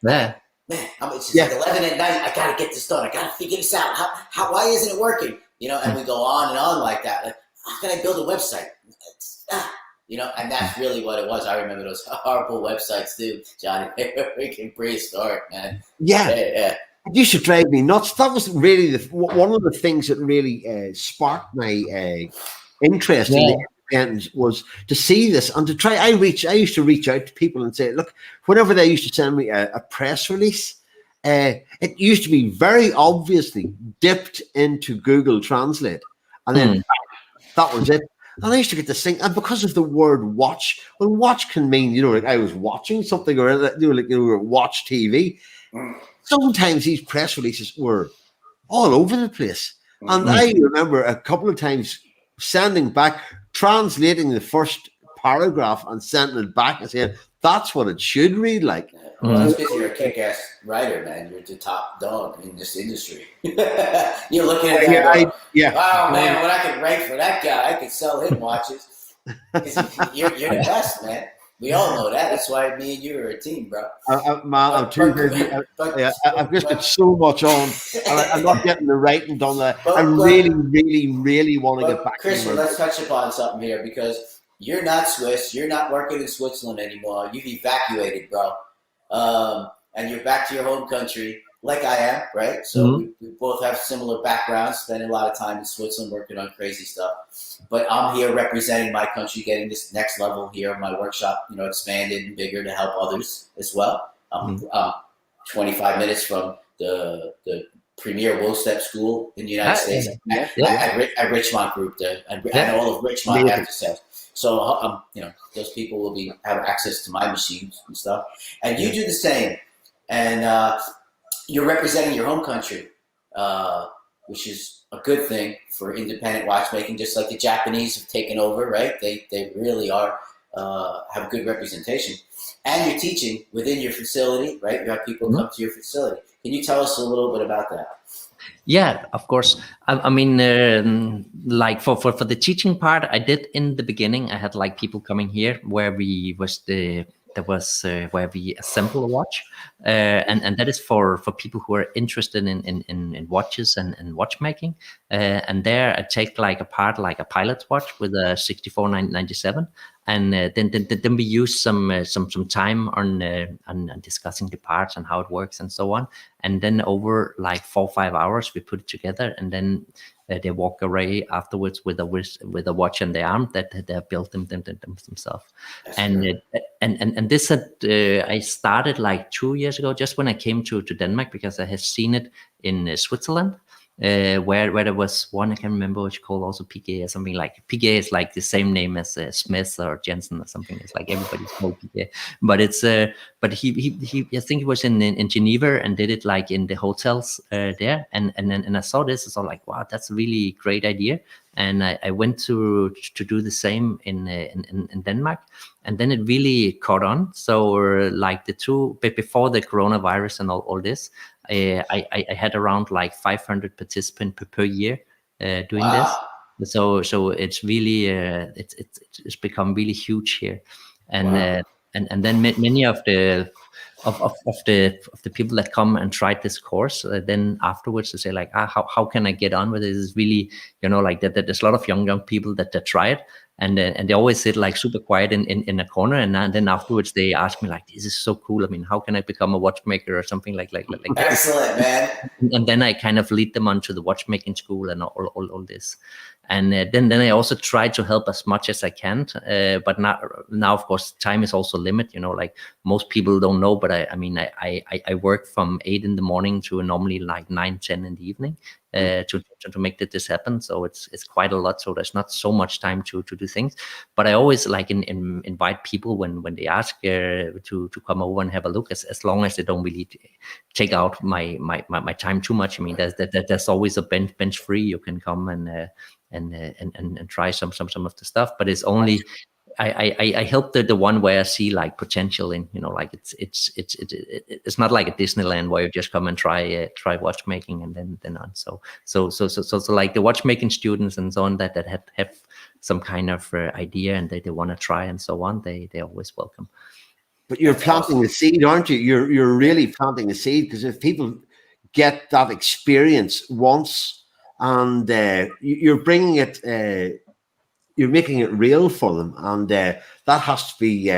S2: Man, it's like 11 at night. I got to get this done. I got to figure this out. Why isn't it working? And we go on and on like that. Like, how can I build a website? And that's really what it was. I remember those horrible websites too, Johnny. They were freaking prehistoric, man.
S1: Yeah. It used to drive me nuts. That was really one of the things that really sparked my interest in the independence, was to see this and to try. I used to reach out to people and say, look, whenever they used to send me a press release, it used to be very obviously dipped into Google Translate, and then that was it. And I used to get this thing, and because of the word watch, well, watch can mean, like I was watching something, or watch TV. Sometimes these press releases were all over the place. And I remember a couple of times sending back, translating the first paragraph and sending it back and saying, that's what it should read like.
S2: Well, that's because you're a kick-ass writer, man. You're the top dog in this industry. You're looking at that wow, man, when I could write for that guy, I could sell him watches. You're the best, man. We all know that. That's why me and you are a team, bro.
S1: I'm too busy. I've just got so much on. I'm not getting the writing done. I really want to get back.
S2: Christian, let's touch upon something here, because you're not Swiss. You're not working in Switzerland anymore. You've evacuated, bro. And you're back to your home country, like I am, right? So we both have similar backgrounds, spending a lot of time in Switzerland working on crazy stuff. But I'm here representing my country, getting this next level here, my workshop, expanded and bigger to help others as well. 25 minutes from the premier Wo-Step school in the United States at Richmond Group, and all of Richmond after sales. So, those people will have access to my machines and stuff. And you do the same. And you're representing your home country, which is a good thing for independent watchmaking, just like the Japanese have taken over, right? They really are have good representation. And you're teaching within your facility, right? You have people come to your facility. Can you tell us a little bit about that?
S3: Yeah, of course. I mean, like for the teaching part, I did in the beginning. I had like people coming here where we was the there was where we assemble a watch, and that is for people who are interested in watches and watchmaking. And there I take like apart like a pilot's watch with a 6497, and then we use some time on discussing the parts and how it works and so on. And then over like 4 or 5 hours, we put it together, and then they walk away afterwards with a watch on their arm that they built themselves. And this had I started like 2 years ago, just when I came to Denmark, because I had seen it in Switzerland. Where there was one, I can't remember which, called also PGA or something. Like PGA is like the same name as Smith or Jensen or something. It's like everybody's called PGA, but it's but he I think he was in Geneva and did it like in the hotels there, and I saw this, I was like, wow, that's a really great idea. And I went to do the same in Denmark, and then it really caught on. So like before the coronavirus and all this, I had around like 500 participants per year doing this. So it's really it's become really huge here, and and then many of the people that come and try this course, then afterwards they say like, how can I get on with it? It's really, like that there's a lot of young people that try it, and they always sit like super quiet in a corner, and then afterwards they ask me like, this is so cool, I mean, how can I become a watchmaker or something like that.
S2: Excellent, man. And
S3: then I kind of lead them onto the watchmaking school and all this. And then I also try to help as much as I can, but now of course time is also a limit. Like most people don't know, but I work from 8 in the morning to normally like 9-10 in the evening to make this happen. So it's quite a lot. So there's not so much time to do things. But I always like invite people when they ask to come over and have a look, as long as they don't really take out my time too much. I mean, there's always a bench free. You can come and try some of the stuff, but it's only I help the one where I see like potential in, like it's not like a Disneyland where you just come and try watchmaking and then on. So like the watchmaking students and so on that have some kind of idea and they want to try and so on, they're always welcome.
S1: But you're planting the seed, aren't you? You're really planting the seed, because if people get that experience once, and you're bringing it, you're making it real for them, and that has to be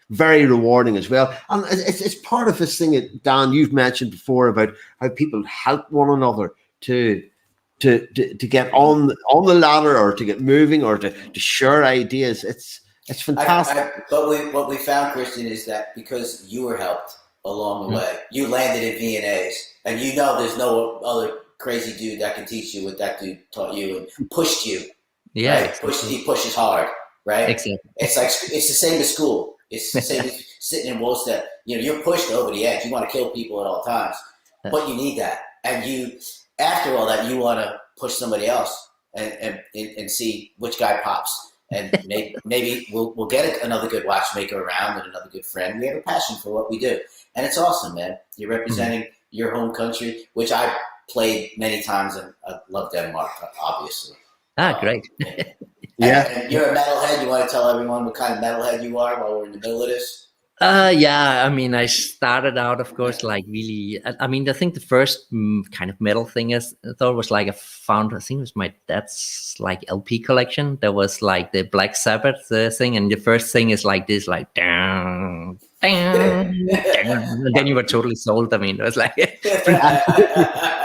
S1: very rewarding as well. And it's part of this thing that, Dan, you've mentioned before about how people help one another to get on the ladder, or to get moving, or to share ideas. It's fantastic.
S2: But what we found, Christian, is that because you were helped along the way, you landed at V&A's, and there's no other crazy dude that can teach you what that dude taught you and pushed you.
S3: Yeah,
S2: right?
S3: exactly.
S2: He pushes hard, right?
S3: Exactly.
S2: It's the same as school. It's the same as sitting in Woolstead. You're pushed over the edge. You want to kill people at all times, but you need that. And after all that, you want to push somebody else and see which guy pops. And maybe we'll get another good watchmaker around and another good friend. We have a passion for what we do, and it's awesome, man. You're representing your home country, which I played many times, and I love Denmark, obviously.
S3: Great.
S2: Yeah. And you're a metalhead. You want to tell everyone what kind of metalhead you are while we're in the middle of this?
S3: Yeah, I mean, I started out, of course, like really, I mean, I think the first kind of metal thing I thought was like I think it was my dad's like LP collection. There was like the Black Sabbath thing, and the first thing is like this, like, down, and then you were totally sold. I mean, it was like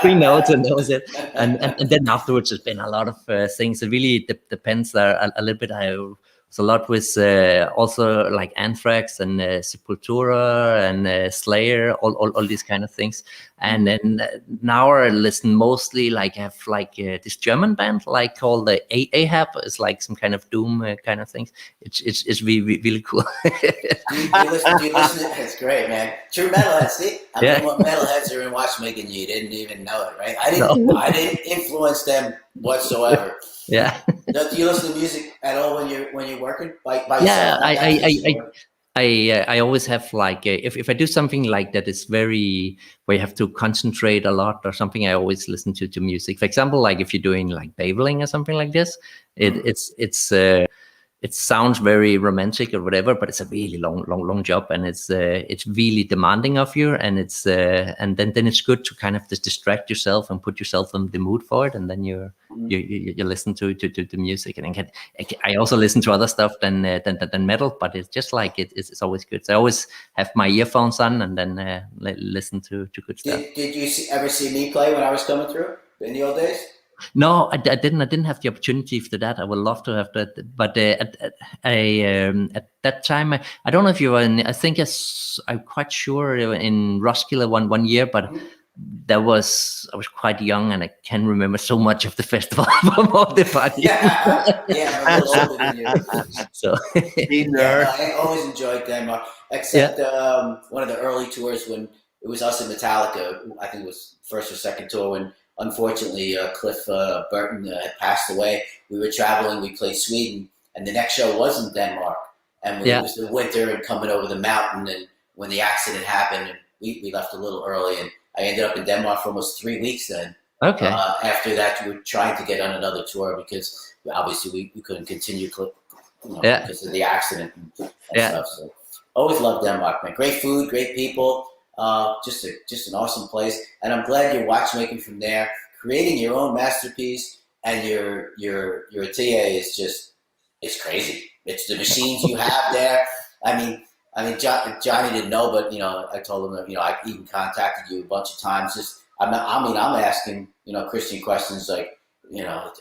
S3: three notes, and that was it. And then afterwards, there's been a lot of things. It really depends a little bit. A lot with also like Anthrax and Sepultura and Slayer, all these kind of things. And then now I listen mostly like have like this German band like called the Ahab. It's like some kind of doom kind of things. It's really, really cool.
S2: do you listen to it? It's great, man. True metalheads. See, mean, what metalheads are in watchmaking, you didn't even know it, right? I didn't influence them whatsoever.
S3: Yeah.
S2: Do you listen to music at all when you're working by
S3: yeah,
S2: yourself?
S3: I always have like if I do something like that is very where you have to concentrate a lot or something, I always listen to music. For example, like if you're doing like beveling or something like this, it's it sounds very romantic or whatever, but it's a really long job, and it's really demanding of you, and it's and then it's good to kind of just distract yourself and put yourself in the mood for it, and then you listen to the music, and I also listen to other stuff than metal, but it's just like it's always good. So I always have my earphones on and then listen to good stuff.
S2: Did you ever see me play when I was coming through in the old days?
S3: No, I didn't have the opportunity for that. I would love to have that, but at that time, I don't know if you were in. I think I'm quite sure in Roskilde one year, but I was quite young, and I can't remember so much of the festival from all the party.
S2: Yeah, I'm a little older than you.
S3: So
S2: I always enjoyed Denmark, except one of the early tours when it was us and Metallica. I think it was first or second tour when. Unfortunately, Cliff Burton had passed away. We were traveling. We played Sweden, and the next show was in Denmark. And it was the winter and coming over the mountain. And when the accident happened, and we left a little early, and I ended up in Denmark for almost 3 weeks. Then, after that, we were trying to get on another tour because obviously we couldn't continue, because of the accident and stuff. So, always loved Denmark, man. Great food, great people. Just an awesome place, and I'm glad you're watchmaking from there, creating your own masterpiece, and your atelier is it's crazy. It's the machines you have there. I mean, Johnny didn't know, but I told him that I even contacted you a bunch of times. I'm asking Christian questions like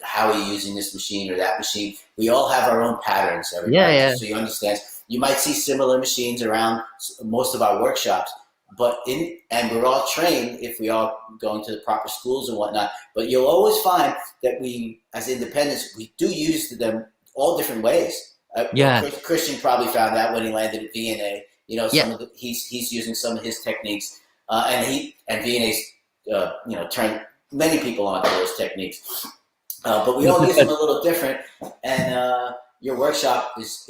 S2: how are you using this machine or that machine. We all have our own patterns, everybody. So you understand. You might see similar machines around most of our workshops. And we're all trained if we are going to the proper schools and whatnot. But you'll always find that we, as independents, we do use them all different ways. Christian probably found that when he landed at V&A. He's using some of his techniques, and Vianney's turned many people onto those techniques. But we all use them a little different, and your workshop is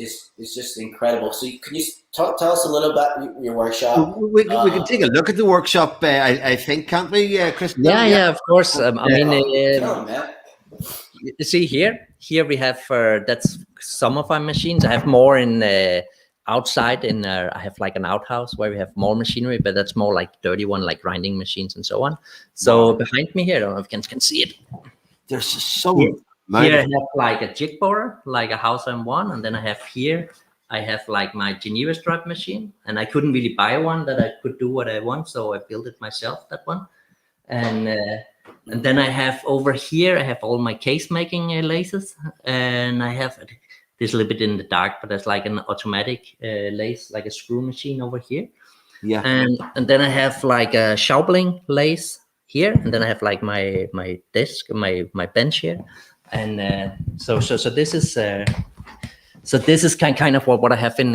S2: just incredible. So can you tell us a little about your workshop?
S1: We can take a look at the workshop, I think, can't we, Chris?
S3: Yeah, of course. You see here we have, that's some of our machines. I have more in outside I have like an outhouse where we have more machinery, but that's more like dirty one, like grinding machines and so on. So behind me here, I don't know if you can see it.
S1: There's so
S3: here I have like a jig borer, like a House M1, and then I have like my Geneva stripe machine, and I couldn't really buy one that I could do what I want, so I built it myself, that one. And then I have over here, I have all my case making lathes, and I have this a little bit in the dark, but there's like an automatic lathe, like a screw machine over here.
S1: Yeah.
S3: And then I have like a Schaubling lathe here, and then I have like my desk, my bench here. And so this is kind of what I have in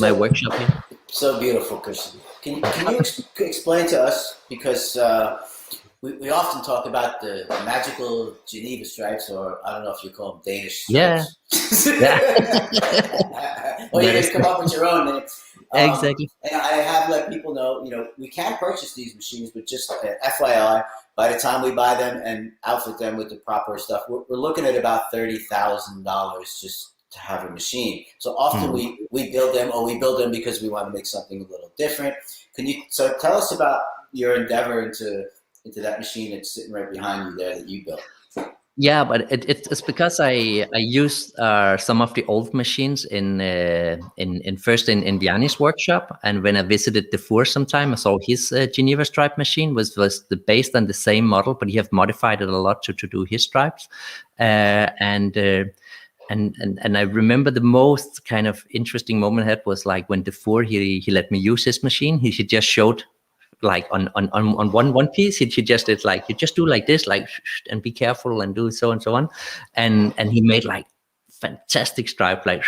S3: my workshop here.
S2: So beautiful, Christian. Can you explain to us, because we often talk about the magical Geneva stripes, or I don't know if you call them Danish stripes. Well, you just come up with your own name.
S3: Exactly.
S2: And I have let people know, we can purchase these machines, but just FYI, by the time we buy them and outfit them with the proper stuff, we're looking at about $30,000 just to have a machine. So often we build them, or we build them because we want to make something a little different. So tell us about your endeavor into that machine that's sitting right behind you there that you built.
S3: Yeah, but it's because I used some of the old machines in Vianney's workshop, and when I visited Dufour sometime, I saw his Geneva stripe machine was based on the same model, but he have modified it a lot to do his stripes, and I remember the most kind of interesting moment I had was like when Dufour he let me use his machine. He just showed. Like on one piece, he just did like, you just do like this, like, and be careful and do so and so on, and he made like fantastic stripe, like,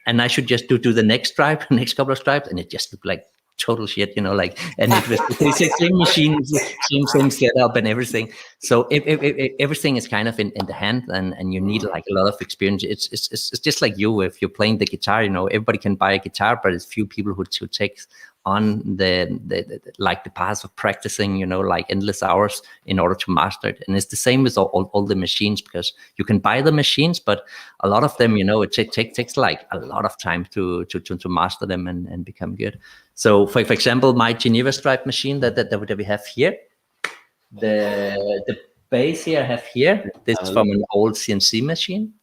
S3: and I should just do the next stripe, next couple of stripes, and it just looked like total shit, like, and it was the same machine, same setup and everything. So everything is kind of in the hand, and you need like a lot of experience. It's just like if you're playing the guitar, everybody can buy a guitar, but it's few people who take on like the path of practicing, you know, like endless hours in order to master it. And it's the same with all the machines, because you can buy the machines, but a lot of them, you know, it takes like a lot of time to master them and become good. So for example, my Geneva stripe machine that we have here, the base here I have here, this is from an old CNC machine.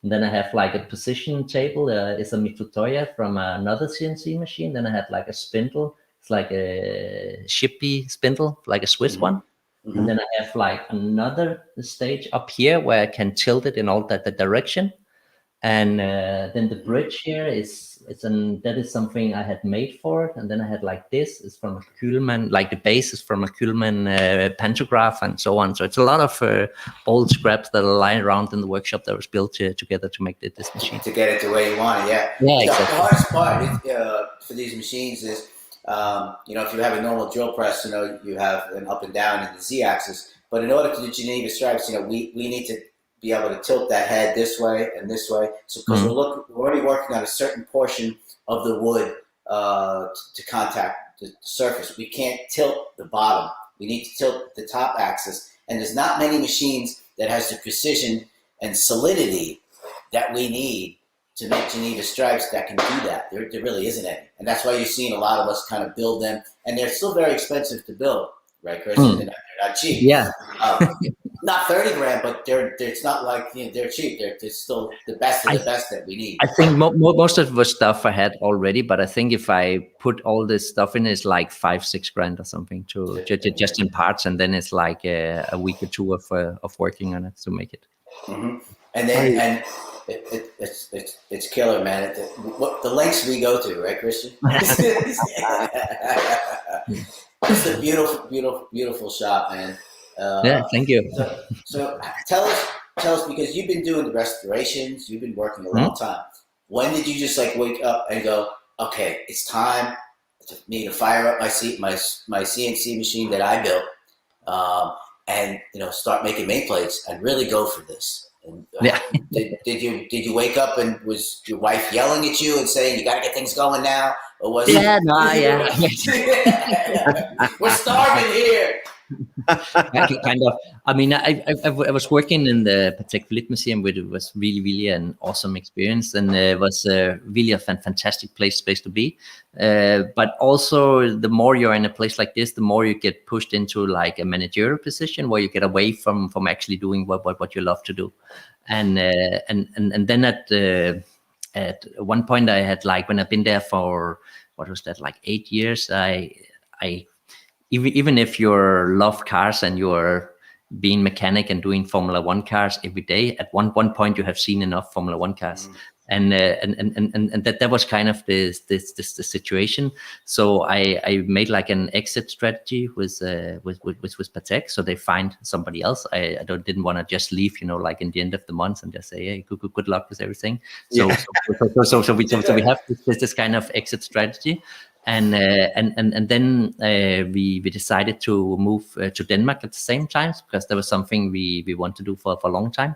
S3: And then I have like a position table. It's a Mitutoya from another CNC machine. Then I have like a spindle. It's like a Shippy spindle, like a Swiss one. Mm-hmm. And then I have like another stage up here where I can tilt it in all that direction. And then the bridge here that is something I had made for it. And then I had like this is from a Kuhlmann, like the base is from a Kuhlmann pantograph and so on. So it's a lot of old scraps that are lying around in the workshop that was built together to make this machine.
S2: To get it the way you want it, yeah.
S3: Yeah, exactly.
S2: The hardest part for these machines is, you know, if you have a normal drill press, you know, you have an up and down in the Z-axis. But in order to do Geneva stripes, you know, we need to be able to tilt that head this way and this way. So because we're already working on a certain portion of the wood to contact the surface. We can't tilt the bottom. We need to tilt the top axis. And there's not many machines that has the precision and solidity that we need to make Geneva stripes that can do that. There really isn't any. And that's why you're seeing a lot of us kind of build them. And they're still very expensive to build, right, Chris? They're not cheap.
S3: Yeah.
S2: Not 30 grand, but it's not like, you know, they're cheap. They're still the best of the best that we need.
S3: I think most of the stuff I had already, but I think if I put all this stuff in, it's like 5-6 grand or something just in parts, and then it's like a week or two of working on it to make it.
S2: Mm-hmm. And then it's killer, man. The lengths we go to, right, Christian? It's a beautiful, beautiful, beautiful shop, man.
S3: Yeah, thank you.
S2: So tell us, because you've been doing the restorations, you've been working a long time. When did you just like wake up and go, okay, it's time for me to fire up my CNC machine that I built, and you know, start making nameplates and really go for this? And, did you wake up and was your wife yelling at you and saying you got to get things going now, or was we're starving here?
S3: Kind of. I mean, I was working in the Patek Philippe Museum, which was really an awesome experience, and it was really a fantastic place to be. But also, the more you're in a place like this, the more you get pushed into like a managerial position where you get away from actually doing what you love to do. And then at one point, I had like, when I've been there for what was that, like 8 years, I even if you love cars and you're being mechanic and doing Formula 1 cars every day, at one point you have seen enough Formula 1 cars. And that was kind of the situation. So I made like an exit strategy with Patek, so they find somebody else. I didn't want to just leave, you know, like in the end of the month and just say, hey, good luck with everything. So we have this kind of exit strategy. And then we decided to move to Denmark at the same time, because there was something we want to do for a long time.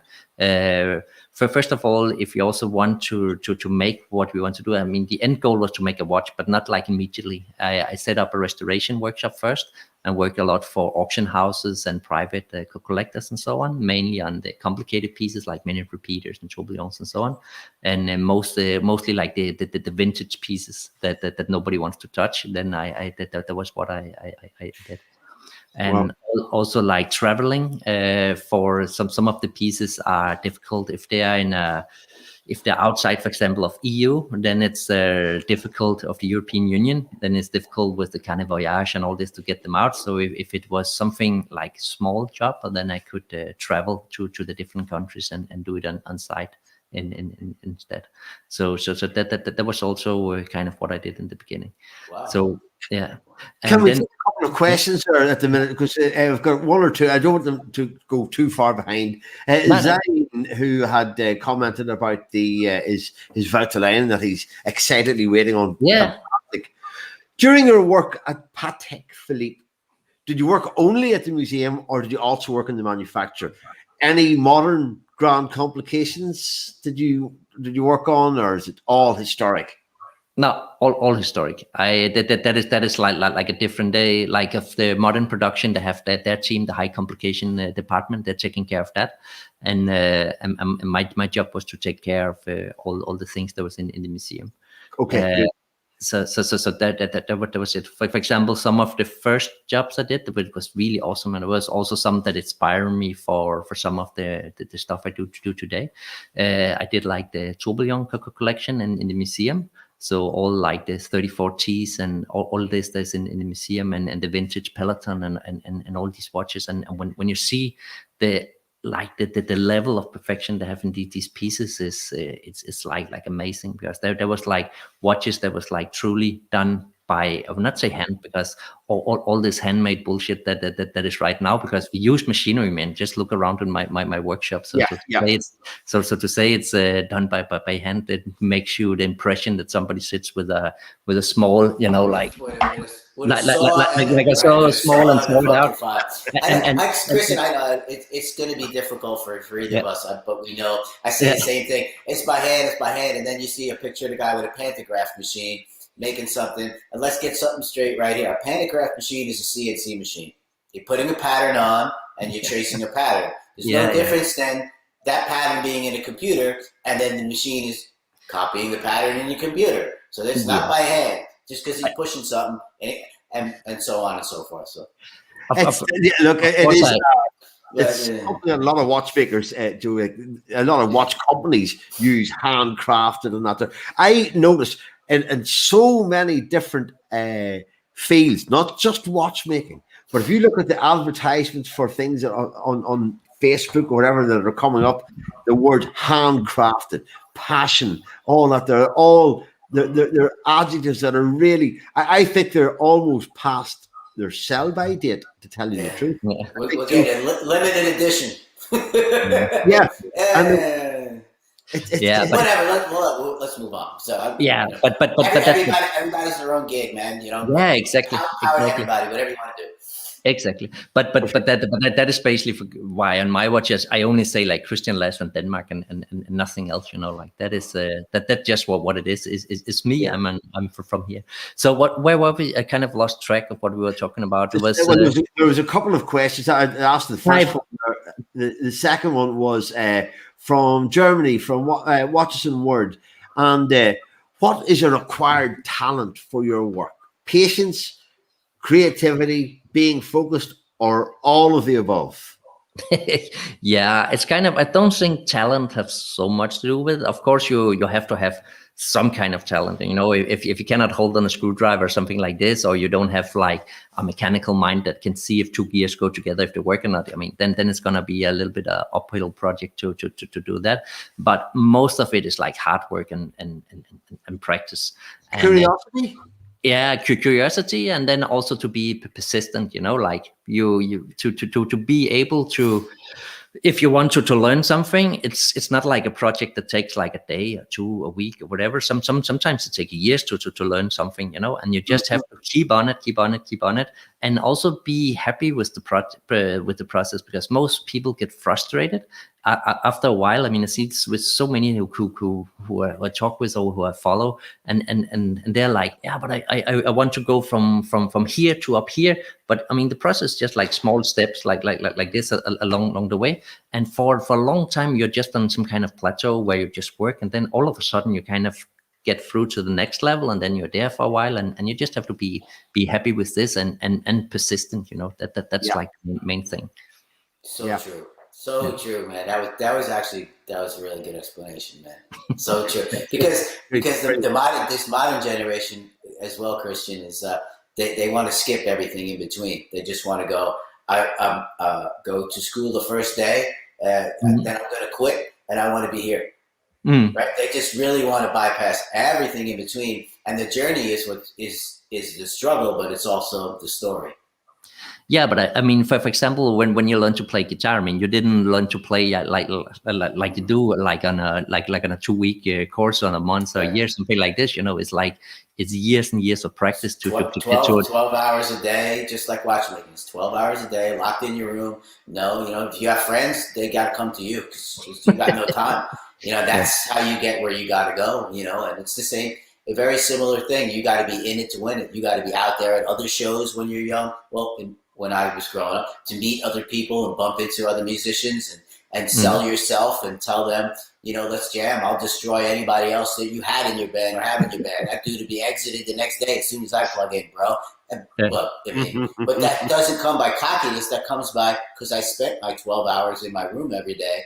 S3: First of all, if you also want to make what we want to do, I mean, the end goal was to make a watch, but not like immediately. I set up a restoration workshop first and worked a lot for auction houses and private collectors and so on, mainly on the complicated pieces like minute repeaters and tourbillons and so on, and mostly like the vintage pieces that nobody wants to touch. Then that was what I did. And also like traveling for some of the pieces are difficult if they are if they're outside, for example, of EU, then it's difficult of the European Union. Then it's difficult with the Carnet Voyage and all this to get them out. So if it was something like small job, then I could travel to the different countries and do it on site instead. So that was also kind of what I did in the beginning. Wow. So yeah.
S1: Can we take a couple of questions at the minute, because I've got one or two. I don't want them to go too far behind. Zayn, who had commented about his Vitalin that he's excitedly waiting on.
S3: Yeah.
S1: During your work at Patek Philippe, did you work only at the museum, or did you also work in the manufacture? Any modern grand complications did you work on, or is it all historic?
S3: No, all historic. That is like a different day. Like of the modern production, they have their team, the high complication department. They're taking care of that, and my job was to take care of all the things that was in the museum.
S1: Okay.
S3: So that was it. For example, some of the first jobs I did, it was really awesome, and it was also some that inspired me for some of the stuff I do today. I did like the tourbillon collection in the museum. So all like the 34Ts and all this that's in the museum, and the vintage Peloton and all these watches, and when you see the level of perfection they have in these pieces is it's like amazing, because there was like watches that was like truly done by, I would not say hand, because all this handmade bullshit that is right now, because we use machinery, man. Just look around in my workshop. So to say it's done by hand, it makes you the impression that somebody sits with a small, like a so small and small out.
S2: Chris, I know it's going to be difficult for either of us, but we know I say the same thing. It's by hand, and then you see a picture of the guy with a pantograph machine making something. And let's get something straight right here. A pantograph machine is a CNC machine. You're putting a pattern on and you're tracing a pattern. There's no difference than that pattern being in a computer, and then the machine is copying the pattern in your computer. So it's not by hand, just because he's pushing something, and so on and so forth. So
S1: it's something a lot of watchmakers do. A lot of watch companies use handcrafted and that. I noticed in so many different fields, not just watchmaking, but if you look at the advertisements for things on Facebook or whatever that are coming up, the word handcrafted, passion, all that, they're adjectives that are really, I think they're almost past their sell-by date, to tell you the truth.
S2: We'll get a limited edition. Whatever. Let's move on. So
S3: but
S2: everybody's their own gig, man.
S3: Exactly.
S2: Everybody, whatever you want to do.
S3: Exactly, but that is basically why on my watches I only say like Christian Lass from Denmark and nothing else. Like that is that just what it is me. Yeah. I'm from here. So where were we? I kind of lost track of what we were talking about. There
S1: was a couple of questions. I asked the first one. The second one was from Germany, from Watchison Word, and what is a required talent for your work? Patience, creativity, being focused, or all of the above?
S3: Yeah, it's kind of, I don't think talent has so much to do with it. Of course, you have to have some kind of talent. If you cannot hold on a screwdriver or something like this, or you don't have like a mechanical mind that can see if two gears go together, if they work or not, then it's going to be a little bit of uphill project to do that. But most of it is like hard work and practice.
S1: Curiosity?
S3: Curiosity, and then also to be persistent. Like you to be able to, if you want to learn something, it's not like a project that takes like a day or two, a week or whatever. Sometimes it takes years to learn something, and you just have to keep on it, and also be happy with the process, because most people get frustrated after a while. I see this with so many who I talk with or who I follow, and they're like, but I want to go from here to up here, but the process is just like small steps like this along the way, and for a long time you're just on some kind of plateau where you just work, and then all of a sudden you kind of get through to the next level, and then you're there for a while, and you just have to be happy with this and persistent. That's like the main thing.
S2: True. So true, man. That was a really good explanation, man. So true. Because this modern generation as well, Christian, is they want to skip everything in between. They just want to go. Go to school the first day, then I'm going to quit, and I want to be here. Right? They just really want to bypass everything in between, and the journey is what is the struggle, but it's also the story.
S3: Yeah, but for example, when you learn to play guitar, you didn't learn to play like you do like on a 2-week course on a month or a year, something like this. It's years and years of practice to
S2: 12 hours a day, just like watchmaking. It's 12 hours a day, locked in your room. If you have friends, they got to come to you because you got no time. That's how you get where you got to go. And it's the same. a very similar thing. You got to be in it to win it. You got to be out there at other shows when you're young. Well, when I was growing up, to meet other people and bump into other musicians and sell yourself and tell them, you know, let's jam. I'll destroy anybody else that you had in your band or have in your band. That dude to be exited the next day as soon as I plug in, bro. And, but that doesn't come by cockiness. That comes by because I spent my 12 hours in my room every day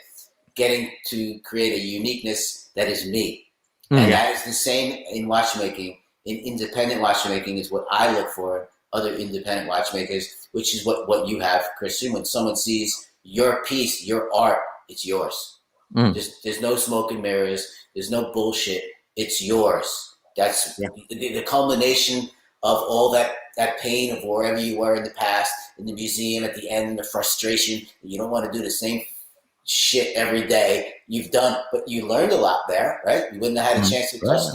S2: getting to create a uniqueness that is me. And that is the same in watchmaking. In independent watchmaking is what I look for, other independent watchmakers, which is what you have, Christian. When someone sees your piece, your art, it's yours. There's no smoke and mirrors. There's no bullshit. It's yours. That's the culmination of all that pain of wherever you were in the past, in the museum at the end, the frustration. You don't want to do the same shit every day you've done, but you learned a lot there, right? You wouldn't have had a chance to touch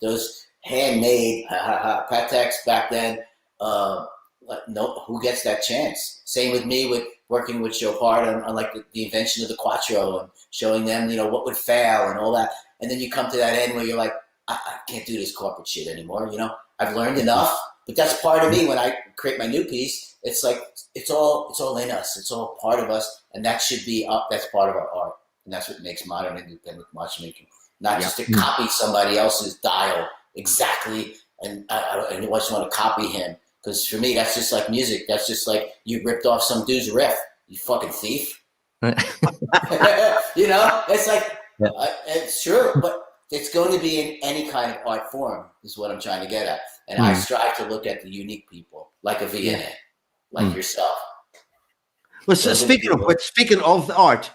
S2: those handmade Pateks back then. No, who gets that chance? Same with me with working with Chopard on like the invention of the Quattro and showing them, you know, what would fail and all that. And then you come to that end where you're like, I can't do this corporate shit anymore. You know, I've learned enough, but that's part of me. When I create my new piece, it's like, it's all in us. It's all part of us. And that should be up. That's part of our art. And that's what makes modern independent watchmaking. Not just to copy somebody else's dial exactly. And I just want to copy him. Because for me, that's just like music. That's just like you ripped off some dude's riff. You fucking thief. You know, it's like, it's true. But it's going to be in any kind of art form is what I'm trying to get at. And I strive to look at the unique people, like a Vianney, like yourself.
S1: Well, so speaking of the art,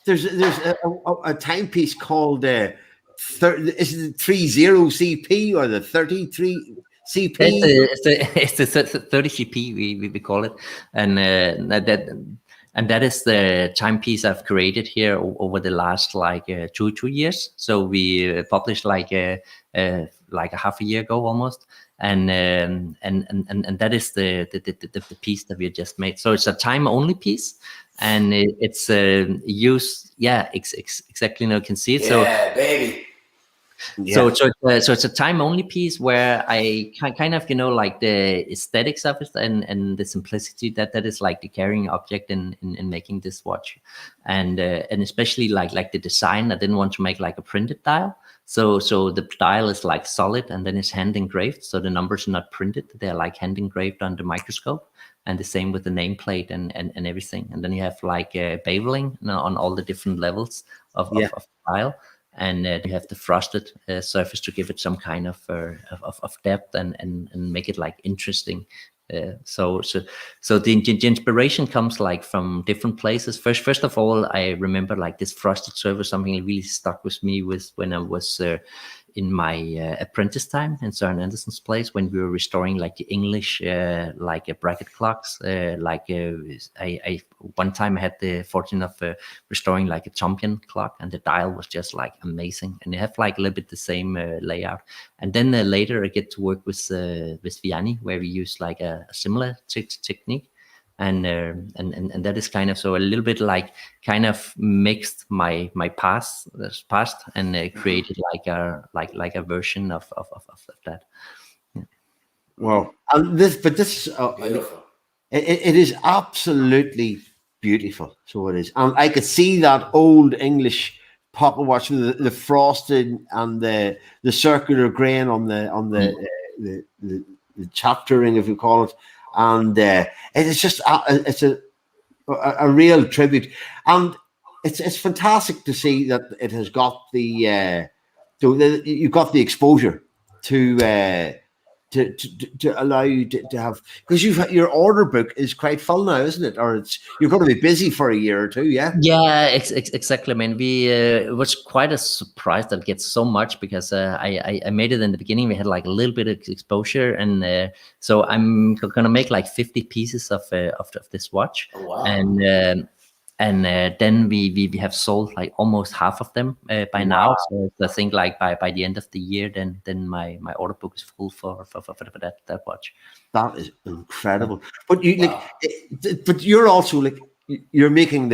S1: there's a timepiece called is it the 30 CP or the 33 CP?
S3: It's the 30 CP we call it, and that is the timepiece I've created here over the last like 2 years. So we published like a half a year ago almost, and that is the piece that we just made. So it's a time only piece, and it's used. Yeah, exactly. You can see it.
S2: Yeah, baby.
S3: Yeah. So it's a time only piece where I kind of like the aesthetics of it and the simplicity that is like the carrying object in making this watch, and especially like the design. I didn't want to make like a printed dial, so the dial is like solid and then it's hand engraved, so the numbers are not printed; they're like hand engraved under microscope. And the same with the nameplate and everything. And then you have like beveling on all the different levels of the dial. And you have the frosted surface to give it some kind of depth and make it like interesting. So the inspiration comes like from different places. First of all, I remember like this frosted surface, something that really stuck with me was when I was in my apprentice time in Søren Andersen's place, when we were restoring like the English like bracket clocks. I one time I had the fortune of restoring like a champion clock, and the dial was just like amazing, and they have like a little bit the same layout. And then later I get to work with Vianney, where we use like a similar technique. And that is kind of so a little bit like kind of mixed my past and created like a version of that. Yeah.
S1: Wow! And this
S2: Beautiful.
S1: It is absolutely beautiful. So it is, and I could see that old English pocket watch with the frosted and the circular grain on the chapter ring, if you call it. And it's just it's a real tribute, and it's fantastic to see that it has got you've got the exposure to allow you to have, because your order book is quite full now, isn't it? Or you're going to be busy for a year or two, yeah.
S3: Yeah, exactly. I mean, it was quite a surprise that it gets so much, because I made it in the beginning. We had like a little bit of exposure, and so I'm gonna make like 50 pieces of this watch.
S2: Oh, wow.
S3: And then we have sold like almost half of them by now. So I think like by the end of the year, then my order book is full for that watch.
S1: That is incredible. But you but you're also like you're making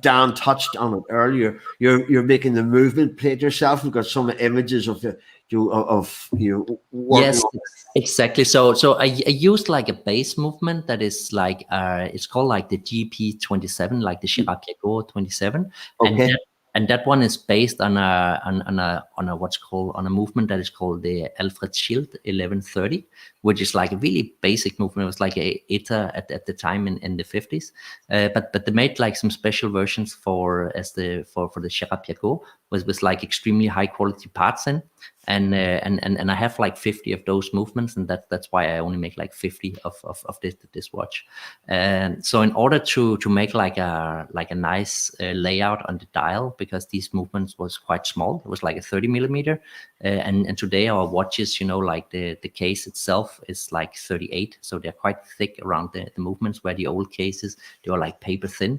S1: Dan touched on it earlier. You're making the movement plate yourself. We've got some images of you working
S3: Yes,
S1: on.
S3: exactly. So I used like a base movement that is like it's called like the GP27, like the Chirac-Piagot 27,
S1: Okay.
S3: and that one is based on a what's called on a movement that is called the Alfred Schild 1130, which is like a really basic movement. It was like a ETA at the time in the 50s, but they made like some special versions for the Chirac-Piagot with like extremely high quality parts in. And I have like 50 of those movements, and that's why I only make like 50 of this watch. And so in order to make like a nice layout on the dial, because these movements was quite small, it was like a 30 millimeter, and today our watches, like the case itself is like 38, so they're quite thick around the movements, where the old cases, they were like paper thin.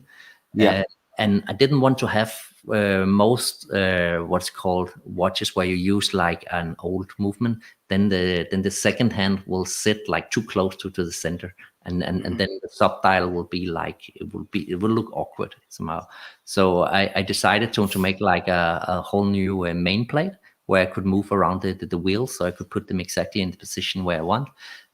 S1: Yeah.
S3: And I didn't want to have most what's called watches where you use like an old movement. Then the second hand will sit like too close to the center, and then the sub dial will be like it will look awkward somehow. So I decided to make like a whole new main plate where I could move around the wheels, so I could put them exactly in the position where I want.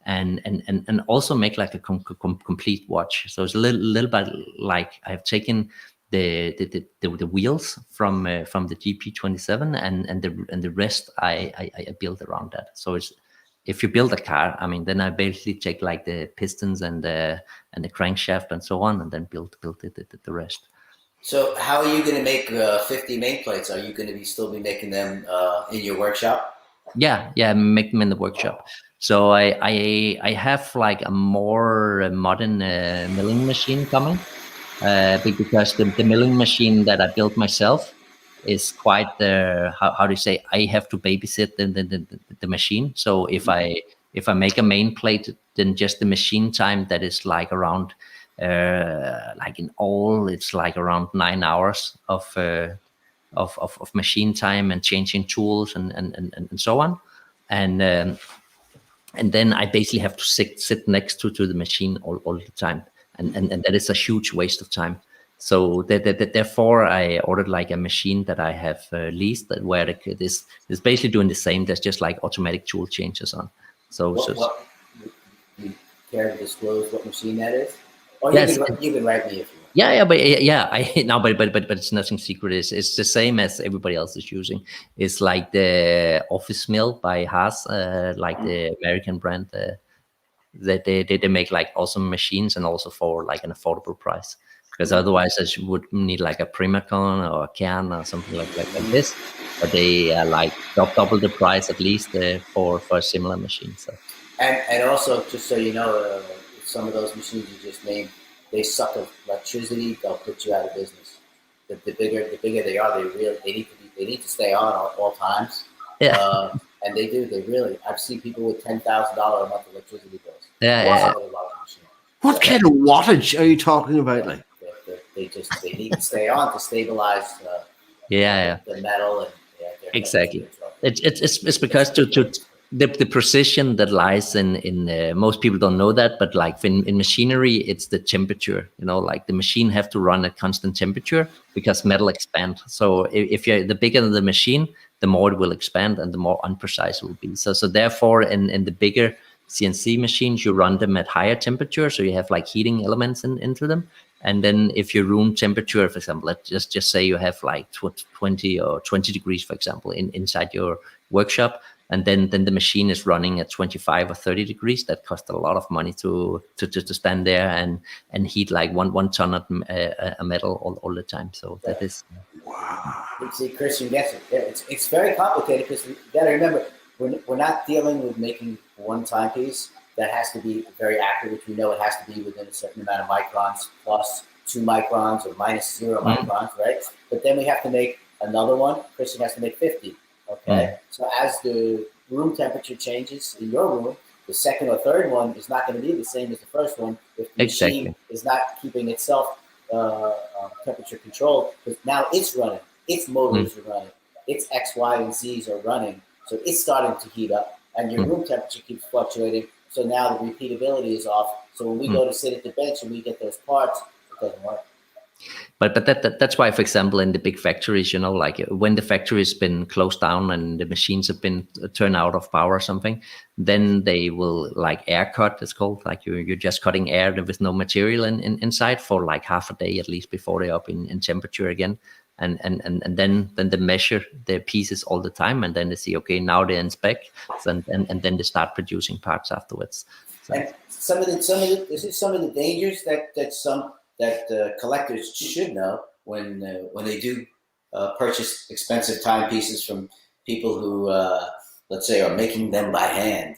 S3: And also make like a complete watch. So it's a little bit like I've taken the wheels from the GP27 and the rest I build around that. So it's, if you build a car, I mean, then I basically take like the pistons and the crankshaft and so on, and then build the rest.
S2: So how are you going to make 50 main plates? Are you going to still be making them in your workshop?
S3: Yeah, make them in the workshop. So I have like a more modern milling machine coming. Because the milling machine that I built myself is quite how do you say, I have to babysit the machine. So if I make a main plate, then just the machine time that is like around like in all it's like around 9 hours of machine time and changing tools and so on, and then I basically have to sit next to the machine all the time, and that is a huge waste of time. So therefore, I ordered like a machine that I have leased, where this is basically doing the same. There's just like automatic tool changes on. So
S2: What you care to disclose what machine that is? Or
S3: yes,
S2: you can write me if you want.
S3: But it's nothing secret. It's the same as everybody else is using. It's like the Office Mill by Haas, like the American brand. That they make like awesome machines, and also for like an affordable price. Because otherwise, I would need like a Primacon or a Cairn or something like this. But they are like double the price at least for a similar machine. So.
S2: And also, just so you know, some of those machines you just named, they suck of electricity. They'll put you out of business. The bigger they are, they need to stay on all times.
S3: Yeah.
S2: And they do. They really. I've seen people with $10,000 a month electricity bills.
S3: Yeah.
S1: What kind of wattage are you talking about? Like
S2: they need to stay on to stabilize. The metal and
S3: exactly. It's because to the precision that lies in most people don't know that, but like in machinery, it's the temperature. Like the machine have to run at constant temperature because metal expand. So if you're the bigger the machine, the more it will expand and the more unprecise it will be. So therefore, in the bigger CNC machines, you run them at higher temperature, so you have like heating elements into them. And then if your room temperature, for example, let's just say you have like 20 or 20 degrees, for example, inside your workshop, and then the machine is running at 25 or 30 degrees, that costs a lot of money to stand there and heat like one ton of a metal all the time. So that is.
S2: Wow. See, Christian gets it. It's very complicated because you got to remember, we're not dealing with making one timepiece that has to be very accurate, which we know it has to be within a certain amount of microns, plus 2 microns or minus 0 microns, right? But then we have to make another one. Christian has to make 50. Okay. So as the room temperature changes in your room, the second or third one is not going to be the same as the first one if the machine is not keeping itself temperature controlled, because now it's running, its motors are running, its X, Y, and Z's are running, so it's starting to heat up, and your room temperature keeps fluctuating. So now the repeatability is off. So when we go to sit at the bench and we get those parts, it doesn't work.
S3: but that's why, for example, in the big factories, like when the factory's been closed down and the machines have been turned out of power or something, then they will like air cut. It's called, like you're just cutting air with no material inside for like half a day at least before they're up in temperature again. And then they measure their pieces all the time, and then they see, okay, now they're in spec, and then they start producing parts afterwards. So.
S2: And some of the dangers that collectors should know when they do purchase expensive timepieces from people who, let's say, are making them by hand,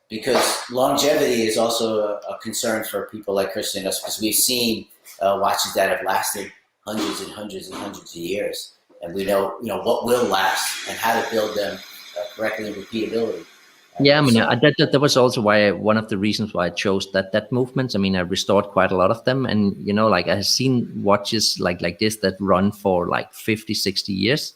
S2: because longevity is also a concern for people like Christian and us, because we've seen watches that have lasted hundreds and hundreds and hundreds of years, and we know what will last and how to build them correctly and repeatability.
S3: Yeah, I mean, that was also one of the reasons why I chose that movement. I mean, I restored quite a lot of them, and like I've seen watches like this that run for like 50, 60 years,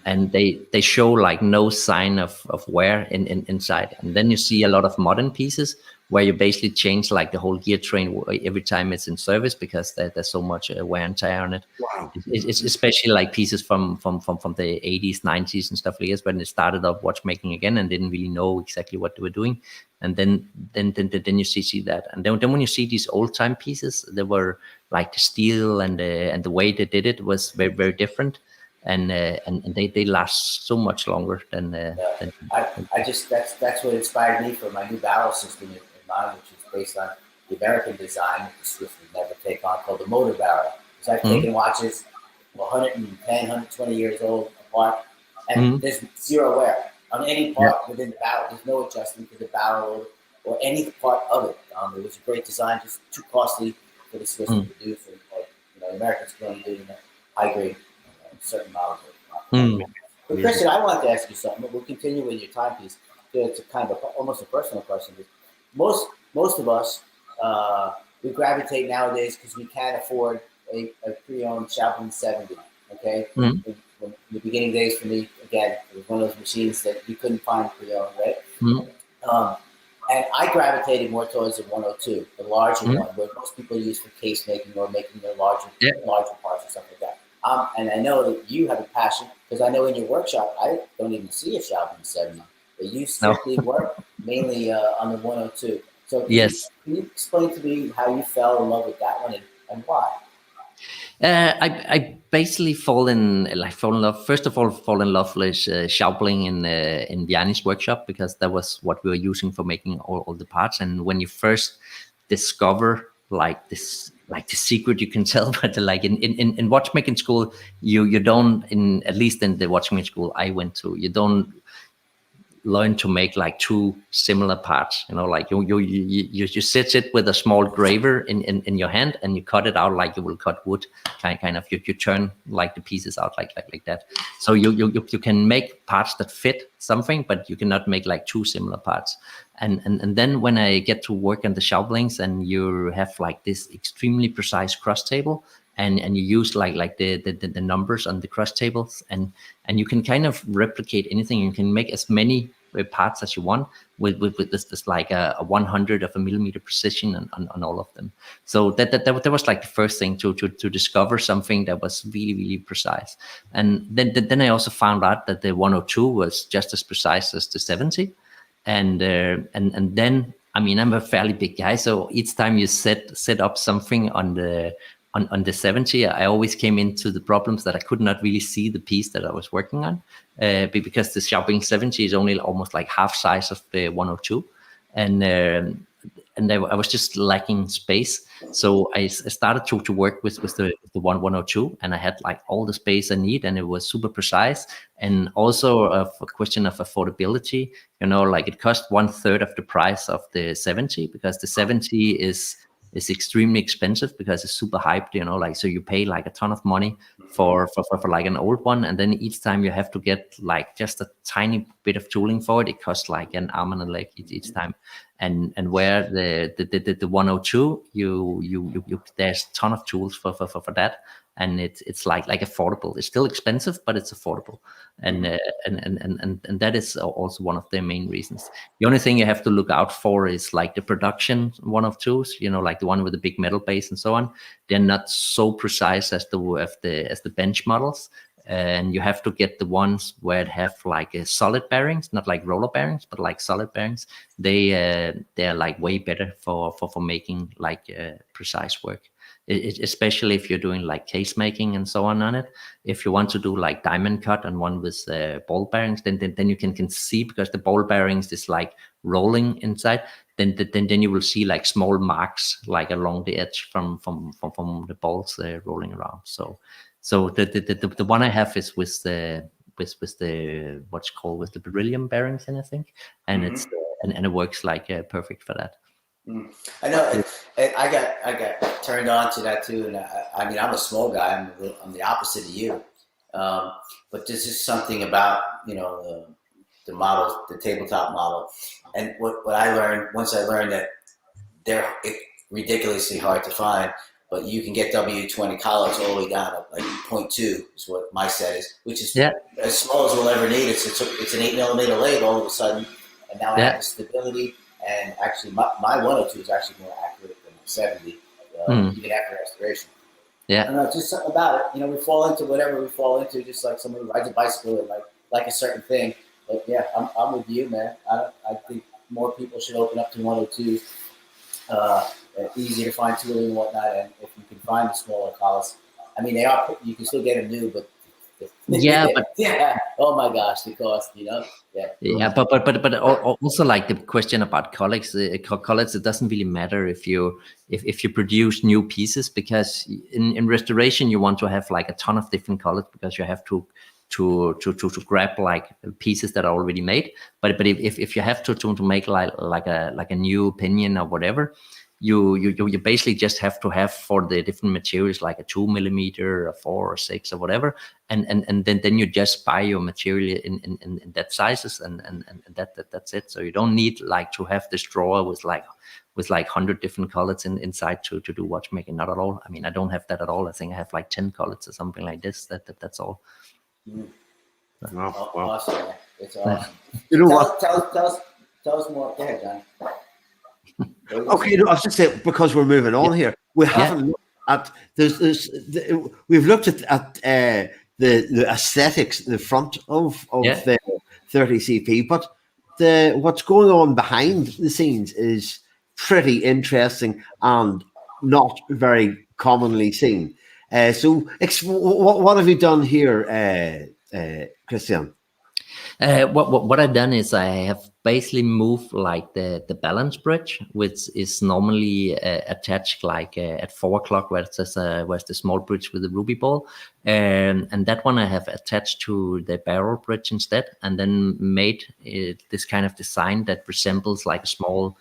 S3: and they show like no sign of wear inside. And then you see a lot of modern pieces where you basically change like the whole gear train every time it's in service, because there's so much wear and tear on it.
S1: Wow.
S3: It's especially like pieces from the 80s, 90s and stuff like this, when they started up watchmaking again and didn't really know exactly what they were doing. And then you see that. And then when you see these old time pieces, they were like the steel and the way they did it was very, very different. And they last so much longer than.
S2: That's what inspired me for my new barrel system in mine, which is based on the American design that the Swiss would never take on, called the motor barrel. Because I've taken watches 110, 120 years old apart, and there's zero wear on any part within the barrel. There's no adjustment to the barrel or any part of it. It was a great design, just too costly for the Swiss to produce, or Americans can only do in a high grade. Certain models. But Christian, I wanted to ask you something. We'll continue with your timepiece. It's a kind of almost a personal question. Most of us we gravitate nowadays because we can't afford a pre-owned Chablis 70. Okay, in the beginning days for me, again, it was one of those machines that you couldn't find pre-owned, right? And I gravitated more towards the 102, the larger one, where most people use for case making or making their larger parts or stuff like that. And I know that you have a passion, because I know in your workshop, I don't even see a Chablis 70, but you strictly work mainly on the 102. So can you explain to me how you fell in love with that one and why?
S3: I basically fall in love. First of all, fall in love with Chablis in Vianney's workshop, because that was what we were using for making all the parts. And when you first discover like this, like the secret, you can tell, but like in watchmaking school, you don't, at least in the watchmaking school I went to, you don't learn to make like two similar parts. Like you sit it with a small graver in your hand, and you cut it out like you will cut wood. Kind of you turn like the pieces out like that. So you can make parts that fit something, but you cannot make like two similar parts. And then when I get to work on the Chablis, and you have like this extremely precise cross table, and you use like the numbers on the cross tables, and you can kind of replicate anything. You can make as many parts as you want with this like a 100 of a millimeter precision on all of them. So that was like the first thing to discover something that was really, really precise. And then I also found out that the 102 was just as precise as the 70. And then, I mean, I'm a fairly big guy, so each time you set up something on the 70, I always came into the problems that I could not really see the piece that I was working on, because the Chablis 70 is only almost like half size of the 102, and I was just lacking space. So I started to work with the 102, and I had like all the space I need, and it was super precise, and also a question of affordability. Like it cost 1/3 of the price of the 70, because the 70 is extremely expensive because it's super hyped, like, so you pay like a ton of money for like an old one, and then each time you have to get like just a tiny bit of tooling for it. It costs like an arm and a leg each time. and where the 102, you there's a ton of tools for that, and it's like affordable. It's still expensive, but it's affordable, and that is also one of the main reasons. The only thing you have to look out for is like the production 102s, like the one with the big metal base and so on. They're not so precise as the bench models. And you have to get the ones where it have like solid bearings, not like roller bearings, but like solid bearings. They're like way better for making like precise work. Especially if you're doing like case making and so on it. If you want to do like diamond cut on one with ball bearings, then you can see, because the ball bearings is like rolling inside. Then you will see like small marks like along the edge from the balls rolling around. So the one I have is with the what's called with the beryllium bearings in, I think, and it's and it works like perfect for that.
S2: I know. I got turned on to that too, and I mean, I'm a small guy. I'm the opposite of you, but there's just something about the model, the tabletop model, and what I learned once I learned that they're ridiculously hard to find. But you can get W20 collars all the way down to like 0.2 is what my set is, which is as small as we'll ever need. It's an 8mm lathe all of a sudden, and now I have the stability. And actually, my 102 is actually more accurate than my 70, even after restoration.
S3: Yeah,
S2: I don't know, just something about it. We fall into whatever we fall into, just like somebody rides a bicycle or like a certain thing. But yeah, I'm with you, man. I think more people should open up to 102s. Easy to find tooling and whatnot, and if you can find the smaller collars, I mean, you can still get them new, but oh my gosh, the cost,
S3: but also like the question about collars, it doesn't really matter if you produce new pieces, because in restoration you want to have like a ton of different colors, because you have to grab like pieces that are already made. But if you have to make like a new pinion or whatever, you basically just have to have for the different materials like a 2mm, a 4 or 6 or whatever, and then you just buy your material in that sizes, and that's it. So you don't need like to have this drawer with like 100 different colors inside to do watchmaking. Not at all. I mean, I don't have that at all. I think I have like 10 colors or something like this. That's all.
S2: Awesome. It's awesome. Tell us more. Go ahead, John.
S1: Okay, no, I was just saying, because we're moving on here, we haven't looked at we've looked at the aesthetics, the front of the 30CP, but what's going on behind the scenes is pretty interesting and not very commonly seen. So what have you done here, Christian?
S3: What I've done is I have basically moved like the balance bridge, which is normally attached like at 4 o'clock, where's the small bridge with the ruby ball, and that one I have attached to the barrel bridge instead, and then made this kind of design that resembles like a small.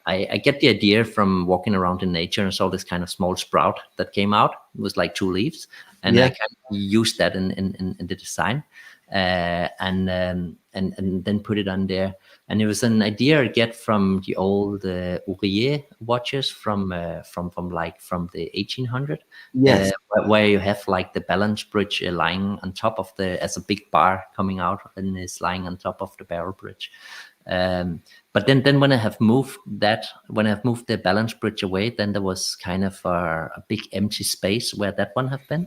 S3: I get the idea from walking around in nature and saw this kind of small sprout that came out. It was like 2 leaves, and I kind of used that in the design. And then put it on there, and it was an idea I get from the old ouvrier watches from the 1800s, where you have like the balance bridge lying on top of as a big bar coming out, and it's lying on top of the barrel bridge. But then when I have moved the balance bridge away, then there was kind of a big empty space where that one have been.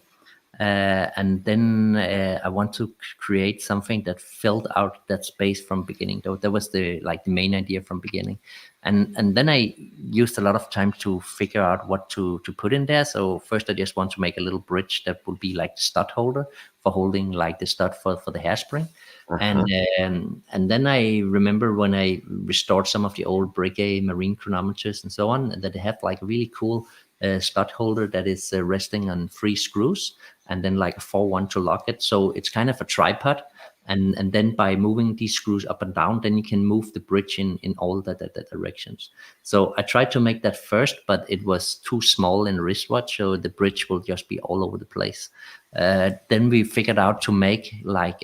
S3: And then I want to create something that filled out that space from beginning. That was the main idea from beginning, and then I used a lot of time to figure out what to put in there. So first I just want to make a little bridge that would be like the stud holder for holding like the stud for the hairspring. And then I remember when I restored some of the old Breguet marine chronometers and so on, that they have like a really cool stud holder that is resting on 3 screws, and then like a 4-1 to lock it. So it's kind of a tripod, and then by moving these screws up and down, then you can move the bridge in all the directions. So I tried to make that first, but it was too small in a wristwatch, so the bridge will just be all over the place. Then we figured out to make like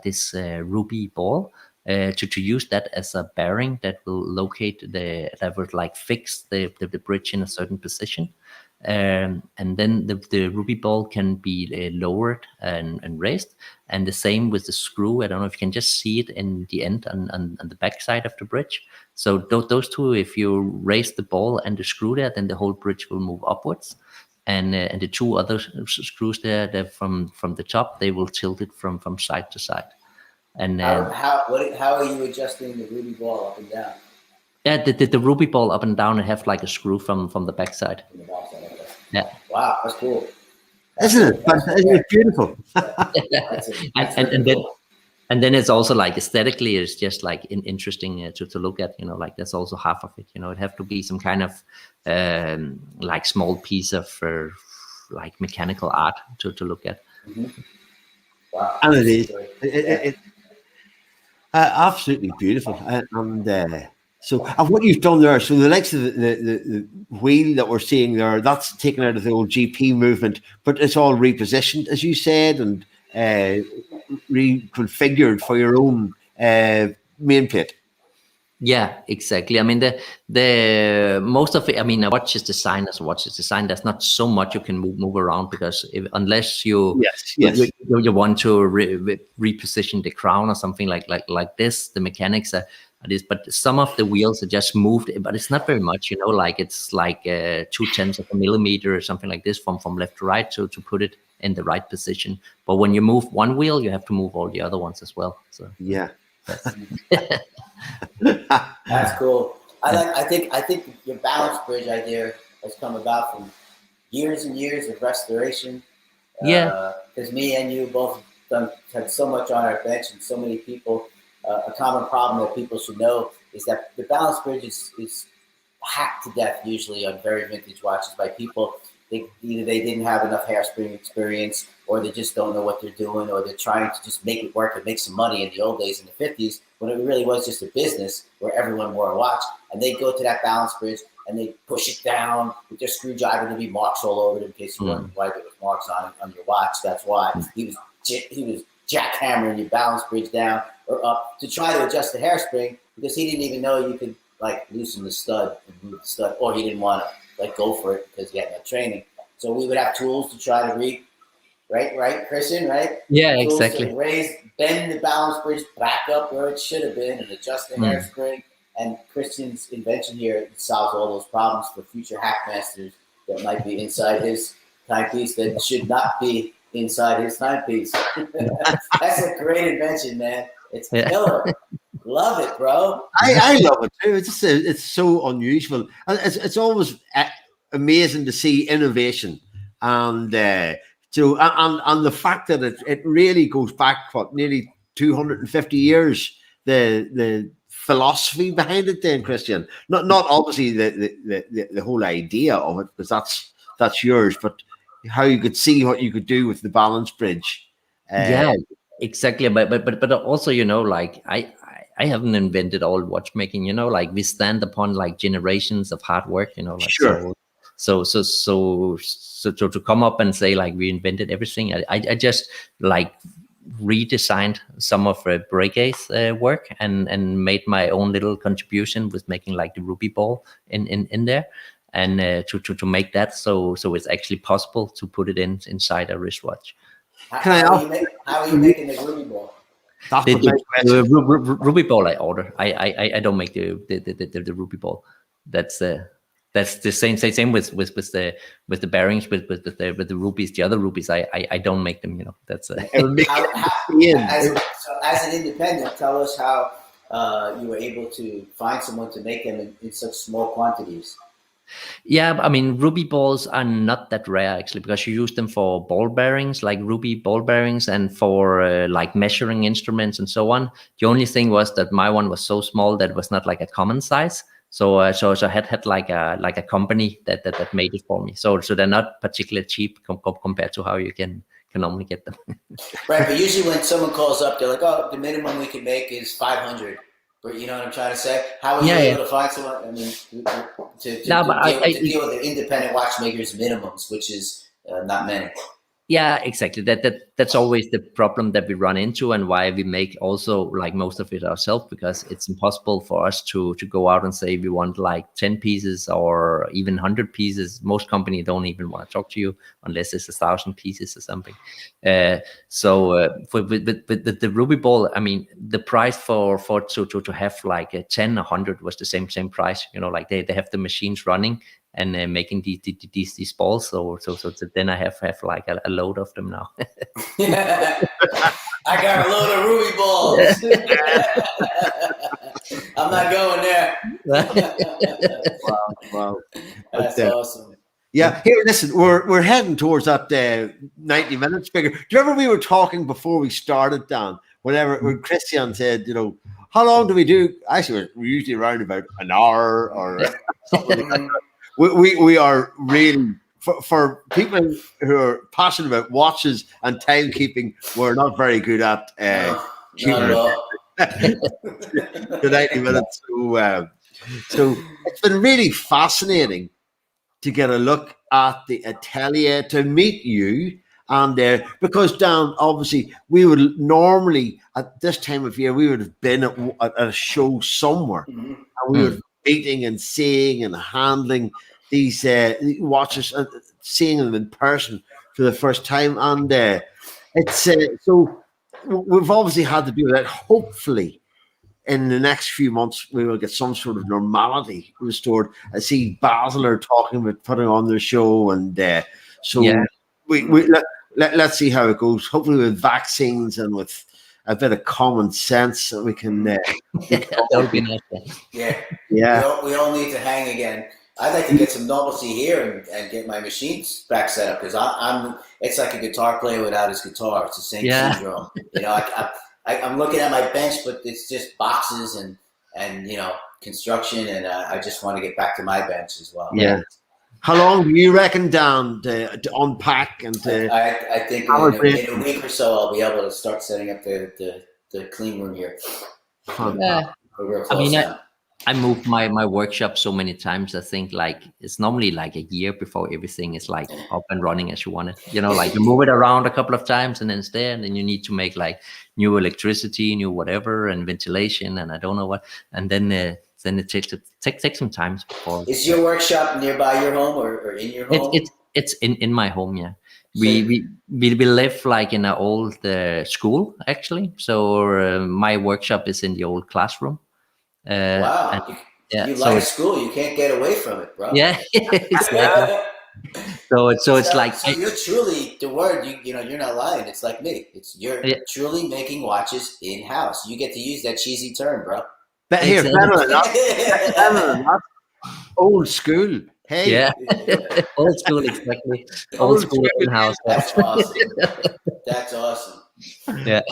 S3: this ruby ball, to use that as a bearing that will that would like fix the bridge in a certain position. And then the ruby ball can be lowered and raised, and the same with the screw. I don't know if you can just see it in the end on the back side of the bridge. So those two, if you raise the ball and the screw there, then the whole bridge will move upwards, and the two other screws they're from the top, they will tilt it from side to side. And
S2: how are you adjusting the ruby ball up and down?
S3: Yeah, the ruby ball up and down and have like a screw from the backside.
S2: From the backside, okay.
S3: Yeah.
S2: Wow, that's cool.
S1: Isn't it? Isn't it beautiful?
S3: And then it's also like aesthetically, it's just like interesting to look at. Like that's also half of it. It have to be some kind of like small piece of like mechanical art to look at.
S2: Mm-hmm. Wow.
S1: And it is. It absolutely beautiful. So, and what you've done there, so the likes of the wheel that we're seeing there, that's taken out of the old GP movement, but it's all repositioned, as you said, and reconfigured for your own main plate.
S3: Yeah, exactly. I mean, the most of it. I mean, a watch is designed as a watch is designed. There's not so much you can move around, because unless you you want to reposition the crown or something like this, the mechanics are this. But some of the wheels are just moved, but it's not very much. Like it's like 0.2 of a millimeter or something like this from left to right to put it in the right position. But when you move one wheel, you have to move all the other ones as well. So
S1: yeah.
S2: That's cool. I think your balance bridge idea has come about from years and years of restoration.
S3: Yeah.
S2: Because me and you both had so much on our bench, and so many people. A common problem that people should know is that the balance bridge is hacked to death usually on very vintage watches by people. Either they didn't have enough hairspring experience, or they just don't know what they're doing, or they're trying to just make it work and make some money in the old days in the 50s, when it really was just a business where everyone wore a watch, and they go to that balance bridge and they push it down with their screwdriver. There'd be marks all over it, in case you wondered why there was marks on your watch. That's why he was jackhammering your balance bridge down or up to try to adjust the hairspring, because he didn't even know you could like loosen the stud and move the stud, or he didn't want to like go for it because he had no training. So we would have tools to try to right, Christian, right?
S3: Yeah,
S2: tools
S3: exactly.
S2: To bend the balance bridge back up where it should have been and adjust the hairspring. And Christian's invention here solves all those problems for future hackmasters that might be inside his timepiece that should not be inside his timepiece. That's a great invention, man. It's killer. Love it, bro.
S1: I love it too. It's so unusual, and it's always amazing to see innovation, and and the fact that it really goes back nearly 250 years. The philosophy behind it, then, Christian. Not obviously the whole idea of it, because that's yours, but how you could see what you could do with the balance bridge.
S3: Yeah, exactly. But also, like I haven't invented all watchmaking. Like we stand upon like generations of hard work. Like
S1: sure.
S3: So to come up and say like we invented everything, I just like redesigned some of Breguet's work and made my own little contribution with making like the ruby ball in there. And to make that so it's actually possible to put it inside a wristwatch.
S2: How are you making the ruby ball?
S3: The ruby ball I order. I don't make the ruby ball. That's the same with the bearings with the rubies. The other rubies I don't make them. That's
S2: as an independent, tell us how you were able to find someone to make them in such small quantities.
S3: Yeah, I mean, ruby balls are not that rare actually, because you use them for ball bearings, like ruby ball bearings, and for like measuring instruments and so on. The only thing was that my one was so small that it was not like a common size. So I had like a company that made it for me. So they're not particularly cheap compared to how you can normally get them.
S2: Right, but usually when someone calls up, they're like, "Oh, the minimum we can make is 500." But you know what I'm trying to say? How are you able to find someone? I mean, to deal with the independent watchmakers minimums, which is not many.
S3: Yeah, exactly. That's always the problem that we run into, and why we make also like most of it ourselves, because it's impossible for us to go out and say we want like 10 pieces or even 100 pieces. Most companies don't even want to talk to you unless it's 1,000 pieces or something. With the Ruby Ball, I mean, the price for to have like a 10 or 100 was the same price. You know, like they have the machines running and making these balls. So then I have like a load of them now.
S2: I got a load of Ruby balls. I'm not going there.
S1: Wow.
S2: That's awesome.
S1: Yeah, here, listen, we're heading towards that 90 minutes figure. Do you remember we were talking before we started, Dan? When Christian said, you know, how long do we do? Actually, we're usually around about an hour or something like that. We are really, for people who are passionate about watches and timekeeping, we're not very good at keeping the 90 minutes. So it's been really fascinating to get a look at the atelier, to meet you. And because Dan, obviously, we would normally at this time of year, we would have been at a show somewhere, and we would be meeting and seeing and handling these watches and seeing them in person for the first time. And it's so we've obviously had to do that. Hopefully, in the next few months, we will get some sort of normality restored. I see Basel are talking about putting on their show, and let's see how it goes. Hopefully, with vaccines and with a bit of common sense, we can.
S3: That would be nice.
S2: Yeah. We all need to hang again. I'd like to get some normalcy here and get my machines back set up, because I'm. It's like a guitar player without his guitar. It's the same syndrome. You know, I'm looking at my bench, but it's just boxes and you know, construction, and I just want to get back to my bench as well.
S1: Yeah. How long do you reckon, Dan, to unpack and to?
S2: I think in a week or so I'll be able to start setting up the clean room here.
S3: Yeah. I mean, I moved my workshop so many times. I think like it's normally like a year before everything is like up and running as you want it. You know, like you move it around a couple of times and then it's there, and then you need to make like new electricity, new whatever, and ventilation, and I don't know what. And then it takes some time before.
S2: Is your workshop nearby your home or in your home?
S3: It's in my home, yeah. We live like in an old school actually. So my workshop is in the old classroom.
S2: Wow. You like school, you can't get away from it, bro.
S3: Yeah, exactly. So it's like,
S2: so you're truly, the word, you know, you're not lying. It's like me. You're truly making watches in house. You get to use that cheesy term, bro.
S1: But here, better than that. Old school. Hey.
S3: Yeah. Old school, exactly. Old school in house.
S2: That's awesome. That's awesome.
S3: Yeah.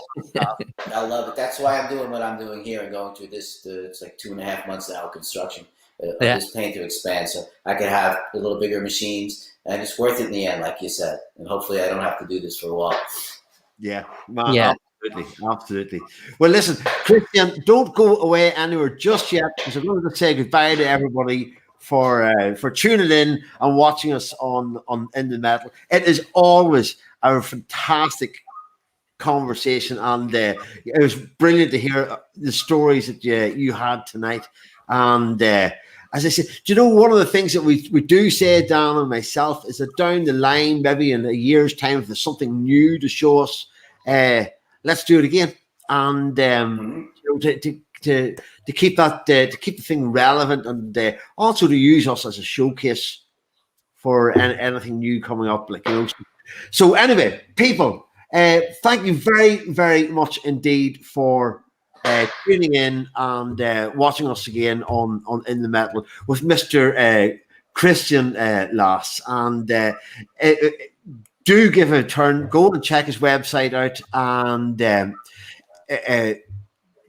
S2: I love it. That's why I'm doing what I'm doing here and going through this. It's like 2.5 months now of construction of this paint to expand, so I could have a little bigger machines, and it's worth it in the end, like you said. And hopefully, I don't have to do this for a while.
S1: Yeah. Absolutely. Well, listen, Christian, don't go away anywhere just yet, because I'm going to say goodbye to everybody for tuning in and watching us on In the Metal. It is always a fantastic conversation, and it was brilliant to hear the stories that you had tonight. And as I said, do you know, one of the things that we do say, Dan and myself, is that down the line, maybe in a year's time, if there's something new to show us, let's do it again. And you know, to keep that to keep the thing relevant, and also to use us as a showcase for anything new coming up, like, you know. So anyway, people, thank you very, very much indeed for tuning in and watching us again on In the Metal with Mr. Christian Lass. And do give a turn, go and check his website out, and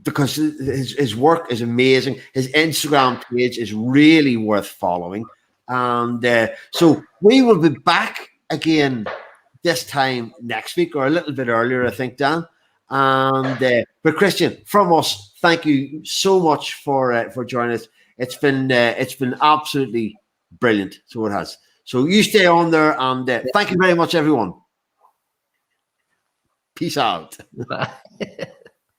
S1: because his work is amazing. His Instagram page is really worth following. And so we will be back again this time next week, or a little bit earlier, I think, Dan. And but Christian, from us, thank you so much for joining us. It's been absolutely brilliant. So it has. So you stay on there, and thank you very much, everyone. Peace out.
S3: Bye.